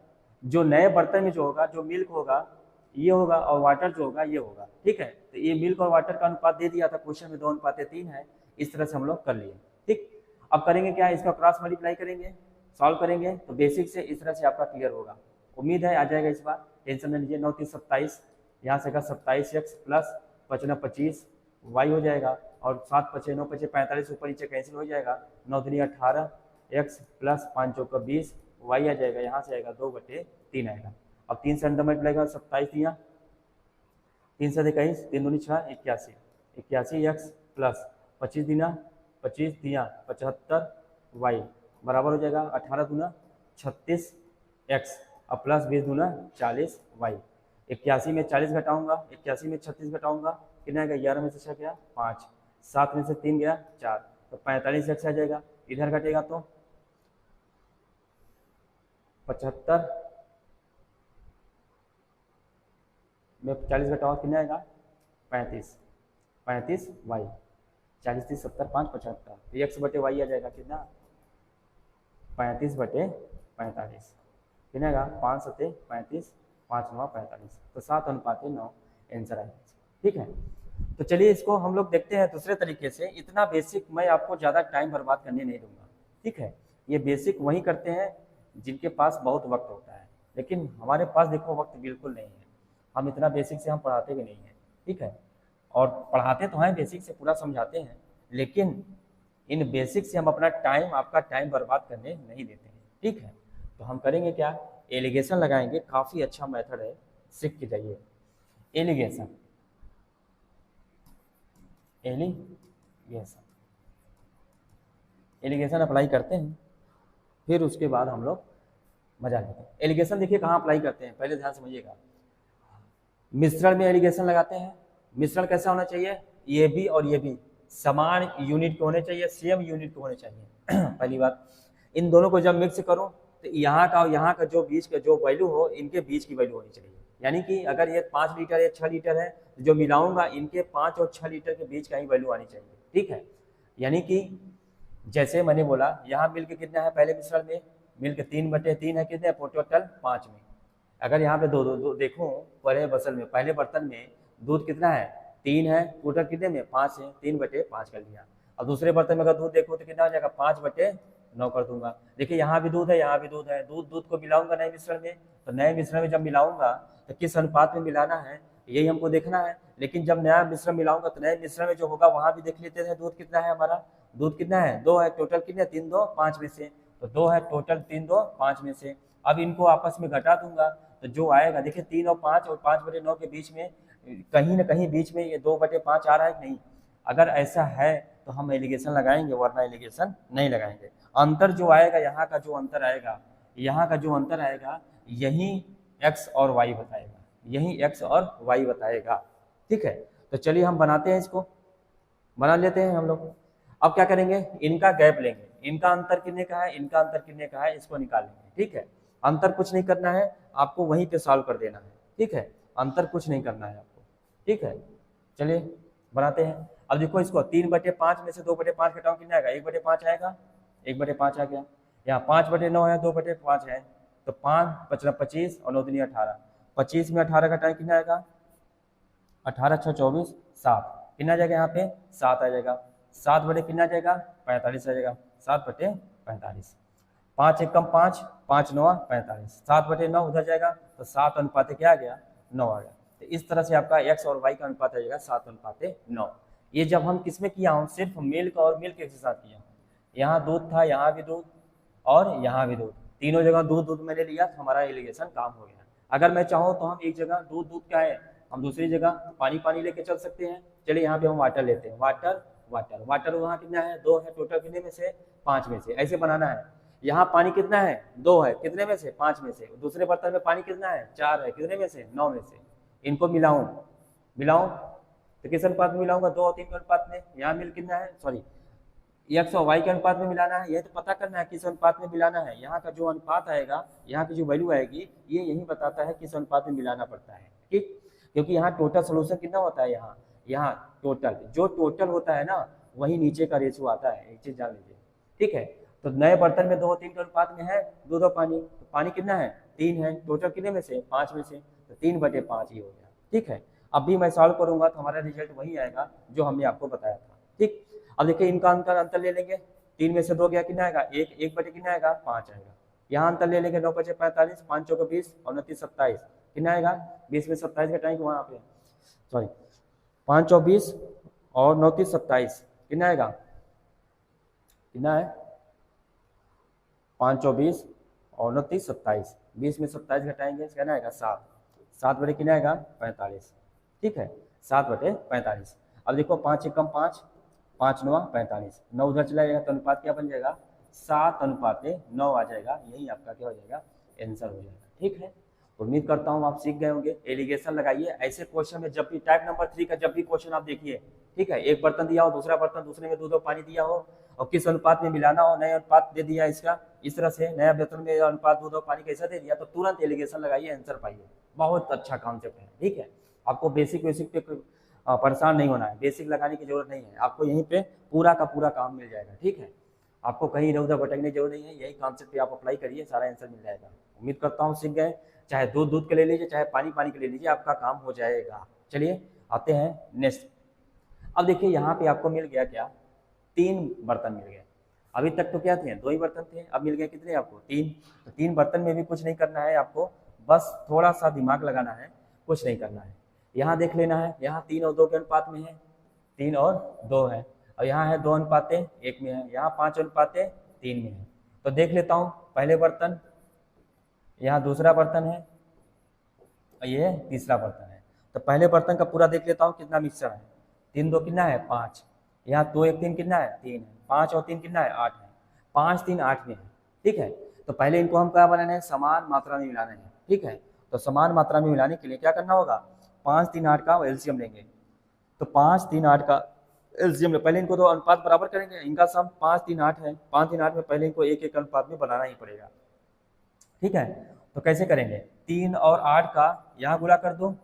जो नए बर्तन में जो होगा, जो मिल्क होगा ये होगा, और वाटर जो होगा ये होगा, ठीक है। तो ये मिल्क और वाटर का अनुपात दे दिया था क्वेश्चन में, 2:3 है। इस तरह से हम लोग कर लिए, ठीक। अब करेंगे क्या, इसका क्रॉस मल्टीप्लाई करेंगे, सॉल्व करेंगे, तो बेसिक से इस तरह से आपका क्लियर होगा। उम्मीद है आ जाएगा इस बार, टेंशन न लीजिए। 9 3 27, यहाँ से 27x प्लस 5 25 y हो जाएगा, और 7 5 9 5 45 ऊपर नीचे कैंसिल हो जाएगा, 9 3 18 x प्लस 5 चौका 20 y आ जाएगा, यहाँ से आएगा 2/3 आएगा। अब 3 से अंदर मल्टीप्लाई कर, 27 दिया, 3 से 21, 3 दूनी 6 81, 81x प्लस 25 दिया 75 y बराबर हो जाएगा 18 दूना 36x, अब प्लस 20 दूना 40 y। 81 में 40 घटाऊंगा, 81 में 36 घटाऊंगा, कितना आएगा 11 में से 6 गया 5, 7 में से 3 गया 4, तो 45x आ जाएगा। इधर घटेगा तो 75 में 40 घटाओ कितना आएगा 35 y, 40 30 70 5 75, तो x/y आ जाएगा कितना 35/45, कितना आएगा 5 7 35 5 9 45, तो 7:9 आंसर आएगा, ठीक है। तो चलिए इसको हम लोग देखते हैं दूसरे तरीके से। इतना बेसिक मैं आपको ज़्यादा टाइम बर्बाद करने नहीं दूंगा, ठीक है। ये बेसिक वही करते हैं जिनके पास बहुत वक्त होता है, लेकिन हमारे पास देखो वक्त बिल्कुल नहीं है, हम इतना बेसिक से हम पढ़ाते भी नहीं हैं, ठीक है। और पढ़ाते तो हैं बेसिक से, पूरा समझाते हैं, लेकिन इन बेसिक से हम अपना टाइम, आपका टाइम बर्बाद करने नहीं देते हैं, ठीक है। तो हम करेंगे क्या, एलिगेशन लगाएंगे, काफ़ी अच्छा मेथड है, सीख के जाइए। एलिगेशन एलिगेशन अप्लाई करते हैं, फिर उसके बाद हम लोग मजा लेते हैं। एलिगेशन देखिए कहाँ अप्लाई करते हैं, पहले ध्यान समझिएगा। मिश्रण में एलिगेशन लगाते हैं। मिश्रण कैसा होना चाहिए, ये भी और ये भी समान यूनिट के होने चाहिए, सेम यूनिट के होने चाहिए। पहली बात, इन दोनों को जब मिक्स करो तो यहाँ का और यहाँ का जो बीच का जो वैल्यू हो, इनके बीच की वैल्यू होनी चाहिए। यानी कि अगर ये 5 लीटर या 6 लीटर है, जो मिलाऊंगा इनके 5 और 6 लीटर के बीच का ही वैल्यू आनी चाहिए, ठीक है। यानी कि जैसे मैंने बोला, यहाँ मिल्क कितना है, पहले मिश्रण में मिल्क 3/3 है, कितने टोटल 5 में। अगर यहाँ पे दो देखो, पहले बर्तन में दूध कितना है 3 है, टोटल कितने में 5 है, 3/5 कर लिया। अब दूसरे बर्तन में अगर दूध देखो तो कितना हो जाएगा 5/9 कर दूंगा। देखिए यहाँ भी दूध है, यहाँ भी दूध है, दूध को मिलाऊंगा नए मिश्रण में, तो नए मिश्रण में जब मिलाऊंगा तो किस अनुपात में मिलाना है यही हमको देखना है। लेकिन जब नया मिश्रण मिलाऊंगा तो नए मिश्रण में जो होगा वहां भी देख लेते हैं दूध कितना है, हमारा दूध कितना है 2 है, टोटल कितने 3 2 5 में से, तो 2 है टोटल, 3 2 5 में से। अब इनको आपस में घटा दूंगा तो जो आएगा, देखिए 3 और 5 और 5/9 के बीच में कहीं ना कहीं बीच में ये 2/5 आ रहा है कि नहीं। अगर ऐसा है तो हम एलिगेशन लगाएंगे, वरना एलिगेशन नहीं लगाएंगे। अंतर जो आएगा, यहाँ का जो अंतर आएगा, यहाँ का जो अंतर आएगा यही x और y बताएगा, यही x और y बताएगा, ठीक है। तो चलिए हम बनाते हैं इसको। बना लेते हैं हम लोग। अब क्या करेंगे, इनका गैप लेंगे, इनका अंतर कितने का है, इनका अंतर कितने का है, इसको निकालेंगे। ठीक है, अंतर कुछ नहीं करना है आपको, वहीं पे सॉल्व कर देना है। ठीक है, अंतर कुछ नहीं करना है आपको। ठीक है, चलिए बनाते हैं। अब देखो इसको 3/5 में से 2/5 घटाओ, कितना आएगा, 1/5 आएगा, 1/5 आ गया। यहाँ 5/9 है, 2/5 है, तो 5 5 25 और 9 दूनी 18, 25 में 18 घटाएं कितना आएगा, 18 6 24 7, कितना आ जाएगा यहाँ पे 7 आ जाएगा, 7 बटे कितना आ जाएगा 45 आ जाएगा, 7/45, 5 एकम 5, 5 9 45, 7/9 उधर जाएगा तो 7 अनुपात क्या आ गया 9 आ गया। तो इस तरह से आपका x और y का अनुपात आ जाएगा 7:9। ये जब हम किसमें किया हूँ, सिर्फ मिल्क और मिल्क एक साथ किया हूँ। यहाँ दूध था, यहाँ भी दूध और यहाँ भी दूध, तीनों जगह दूध दूध मैंने लिया तो हमारा एलिगेशन काम हो गया। अगर मैं चाहूँ तो हम एक जगह दूध दूध क्या है, हम दूसरी जगह पानी पानी लेके चल सकते हैं। चलिए यहाँ पे हम वाटर लेते हैं, वाटर वाटर वाटर वहाँ कितना है 2 है, टोटल कितने में से 5 में से, ऐसे बनाना है। यहाँ पानी कितना है 2 है, कितने में से 5 में से, दूसरे बर्तन में पानी कितना है 4 है, कितने में से 9 में से। इनको मिलाऊं तो किस अनुपात में मिलाऊंगा, 2 और 3 के अनुपात में। यहाँ मिल कितना है, सॉरी x और y के अनुपात में मिलाना है, ये तो पता करना है किस अनुपात में मिलाना है। यहाँ का जो अनुपात आएगा, यहाँ की जो वैल्यू आएगी, ये यही बताता है किस अनुपात में मिलाना पड़ता है। ठीक, क्योंकि यहाँ टोटल सोल्यूशन कितना होता है, यहाँ टोटल जो टोटल होता है ना, वही नीचे का रेशियो आता है, एक चीज जान लीजिए। ठीक है, तो नए बर्तन में 2 और 3 के अनुपात में है दूध और पानी, तो पानी कितना है 3 है, टोटल कितने में से 5 में से, तो 3/5 ही हो गया। ठीक है, अब भी मैं सॉल्व करूंगा तो हमारा रिजल्ट वही आएगा जो हमने आपको बताया था। ठीक, अब देखिए इनका अंतर ले लेंगे, 3 में से 2 गया कितना आएगा 1, 1 बटे कितना आएगा 5 आएगा। यहाँ अंतर ले लेंगे 9/45, 5 चौके 20 और 29 27, कितना आएगा 20 में 27 घटाएंगे वहाँ पे, सॉरी 5 और 20 और 29 27, कितना आएगा, कितना है 5 और 20 और 29 27, 20 में 27 घटाएंगे कितना आएगा 7, 7 बटे कितना आएगा 45। ठीक है, 7/45। अब देखो 5 एकम 5, 5 9 45, 9 उधर चला जाएगा तो अनुपात क्या बन जाएगा 7:9 आ जाएगा। यही आपका क्या हो जाएगा आंसर हो जाएगा। ठीक है, उम्मीद करता हूँ आप सीख गए होंगे। एलिगेशन लगाइए ऐसे क्वेश्चन में, जब भी टाइप नंबर 3 का जब भी क्वेश्चन आप देखिए, ठीक है, एक बर्तन दिया हो, दूसरा बर्तन, दूसरे में दूध और पानी दिया हो और किस अनुपात में मिलाना हो, नया अनुपात दे दिया इसका, इस तरह से नया बर्तन में अनुपात दूध और पानी कैसा दे दिया, तो तुरंत एलिगेशन लगाइए, आंसर पाइए। बहुत अच्छा कॉन्सेप्ट है। ठीक है, आपको बेसिक पे परेशान नहीं होना है, बेसिक लगाने की जरूरत नहीं है, आपको यहीं पे पूरा का पूरा काम मिल जाएगा। ठीक है, आपको कहीं इधर उधर भटकने की जरूरत नहीं है, यही कॉन्सेप्ट पे आप अप्लाई करिए, सारा आंसर मिल जाएगा। उम्मीद करता हूँ सीख गए, चाहे दूध के ले लीजिए, चाहे पानी के ले लीजिए, आपका काम हो जाएगा। चलिए आते हैं नेक्स्ट। अब देखिए यहाँ पे आपको मिल गया क्या, 3 बर्तन मिल गए। अभी तक तो क्या थे 2 ही बर्तन थे, अब मिल गए कितने आपको 3। तो 3 बर्तन में भी कुछ नहीं करना है आपको, बस थोड़ा सा दिमाग लगाना है, कुछ नहीं करना है। यहाँ देख लेना है, यहाँ 3 और 2 के अनुपात में है, 3 और 2 है, और यहाँ है 2 अनुपाते 1 में है, यहाँ 5 अनुपाते 3 में है। तो देख लेता हूँ पहले बर्तन, यहाँ दूसरा बर्तन है और ये तीसरा बर्तन है। तो पहले बर्तन का पूरा देख लेता हूँ कितना मिक्सचर है, 3 2 कितना है 5, यहाँ 2 1 3 कितना है 3 है, 5 और 3 कितना है 8 है, 5 3 8 में है। ठीक है, तो पहले इनको हम क्या बनाना है, समान मात्रा में मिलाना है। ठीक है, तो समान मात्रा में मिलाने के लिए क्या करना होगा, 5 3 8 का एलसीएम लेंगे। तो 5 3 8 का एलसीएम, पहले इनको तो अनुपात बराबर करेंगे, इनका सम 5 3 8 है, 5 3 8 में पहले इनको एक एक अनुपात में बनाना ही पड़ेगा। ठीक है, तो कैसे करेंगे, 3 और 8 का यहाँ गुणा कर दो,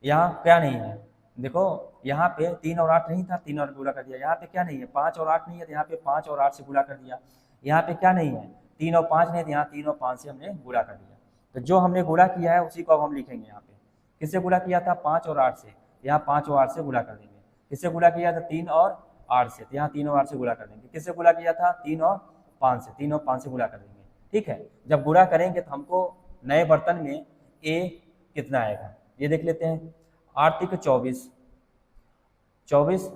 यहाँ क्या नहीं है, देखो यहाँ पे 3 और 8 नहीं था, 3 और गुणा कर दिया, यहाँ पे क्या नहीं है 5 और 8 नहीं है, तो यहाँ पे 5 और 8 से गुणा कर दिया। यहाँ पे क्या नहीं है 3 और 5 नहीं है, यहाँ 3 और 5 से हमने गुणा कर दिया। तो जो हमने गुणा किया है उसी को अब हम लिखेंगे। यहाँ पे किससे गुणा किया था 5 और 8 से, यहाँ 5 और 8 से गुणा कर देंगे। किससे गुणा किया था 3 और 8 से, तो यहाँ 3 और 8 से गुणा कर देंगे। किससे गुणा किया था 3 और 5 से, 3 और 5 से गुणा कर देंगे। ठीक है, जब गुणा करेंगे तो हमको नए बर्तन में ए कितना आएगा ये देख लेते हैं। 8 3 24, 24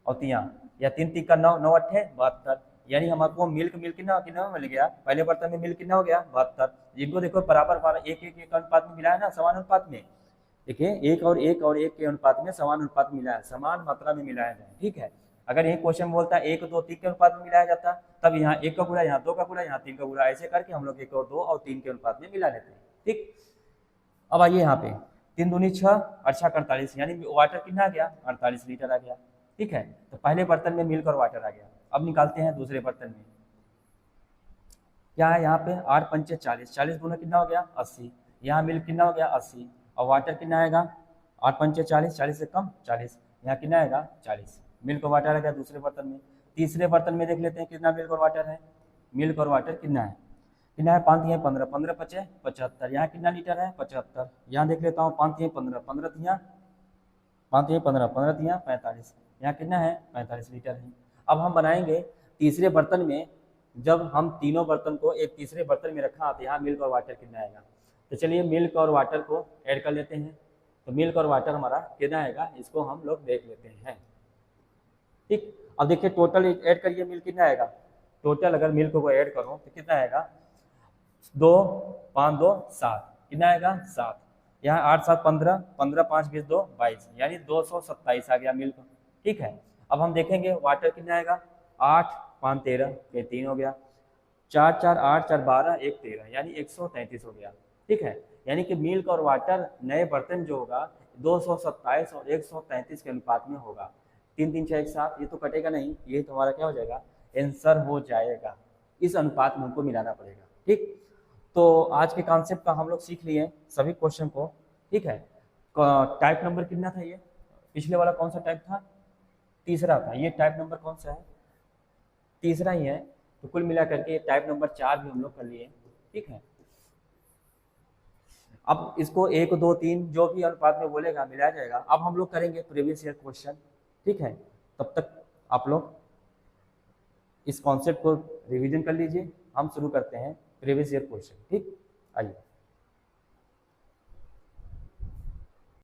और 3 या 3 3 का 9, 9 8 72, यानी हमको मिल्क कितना मिल गया, पहले बर्तन में मिल्क कितना हो गया 72। जिनको देखो बराबर एक अनुपात में मिला है ना, समान अनुपात में, देखिए एक और एक के अनुपात में समान अनुपात मिला है, समान मात्रा में मिलाया जाए। ठीक है, अगर ये क्वेश्चन बोलता है 1 2 3 के अनुपात में मिलाया जाता, तब यहाँ 1 का गुणा, यहाँ 2 का गुणा, यहाँ 3 का गुणा, ऐसे करके हम लोग 1 और 2 और 3 के अनुपात में मिला लेते हैं। ठीक, अब आइए यहाँ पे 3 दूनी 6 और 6 48, यानी वाटर कितना आ गया 48 लीटर आ गया। ठीक है। तो पहले बर्तन में मिल्क और वाटर आ गया। अब निकालते हैं दूसरे बर्तन में। क्या है यहाँ पे 8 पंचे 40, 40 गुना कितना हो गया 80। यहाँ मिल्क कितना हो गया 80 और वाटर कितना आएगा 8 पंचे 40, 40 से कम 40, यहाँ कितना आएगा 40। मिल्क और वाटर आ गया दूसरे बर्तन में। तीसरे बर्तन में देख लेते हैं कितना मिल्क और वाटर है। मिल्क और वाटर कितना है 5 तिहाई 15, 15 पचे 75, यहाँ कितना लीटर है 75। यहाँ देख लेता हूँ 5 तिहाई 15, 15 तिहाई 5 तिहाई 15, 15 तिहाई 45, यहाँ कितना है 45 लीटर है। अब हम बनाएंगे तीसरे बर्तन में। जब हम तीनों बर्तन को एक तीसरे बर्तन में रखा तो यहाँ मिल्क और वाटर कितना आएगा। तो चलिए मिल्क और वाटर को ऐड कर लेते हैं। तो मिल्क और वाटर हमारा कितना आएगा इसको हम लोग देख लेते हैं। ठीक, अब देखिए टोटल ऐड करिए, मिल्क कितना आएगा। टोटल अगर मिल्क को ऐड करो तो कितना आएगा 2 5 2 7, कितना आएगा 7। यहाँ 8 7 15, 15 5 20 2 22, यानी 227 आ गया मिल्क। ठीक है। अब हम देखेंगे वाटर कितना आएगा 8 5 13, ये 3 हो गया। 4 4 8 4 12 1 13, यानी 133 हो गया। ठीक है, यानी कि मिल्क और वाटर नए बर्तन जो होगा 227 और 133 के अनुपात में होगा। 3 3 6 1 7, ये तो कटेगा नहीं, ये तुम्हारा क्या हो जाएगा आंसर हो जाएगा। इस अनुपात में उनको मिलाना पड़ेगा। ठीक, तो आज के कॉन्सेप्ट का हम लोग सीख लिए सभी क्वेश्चन को। ठीक है, टाइप नंबर कितना था ये, पिछले वाला कौन सा टाइप था, तीसरा था। ये टाइप नंबर कौन सा है, तीसरा ही है। तो कुल मिला करके टाइप नंबर 4 भी हम लोग कर लिए। ठीक है, अब इसको 1 2 3 जो भी अनुपात में बोलेगा मिलाया जाएगा। अब हम लोग करेंगे प्रीवियस ईयर क्वेश्चन। ठीक है, तब तक आप लोग इस कॉन्सेप्ट को रिवीजन कर लीजिए। हम शुरू करते हैं प्रीवियस ईयर क्वेश्चन। ठीक, आइए।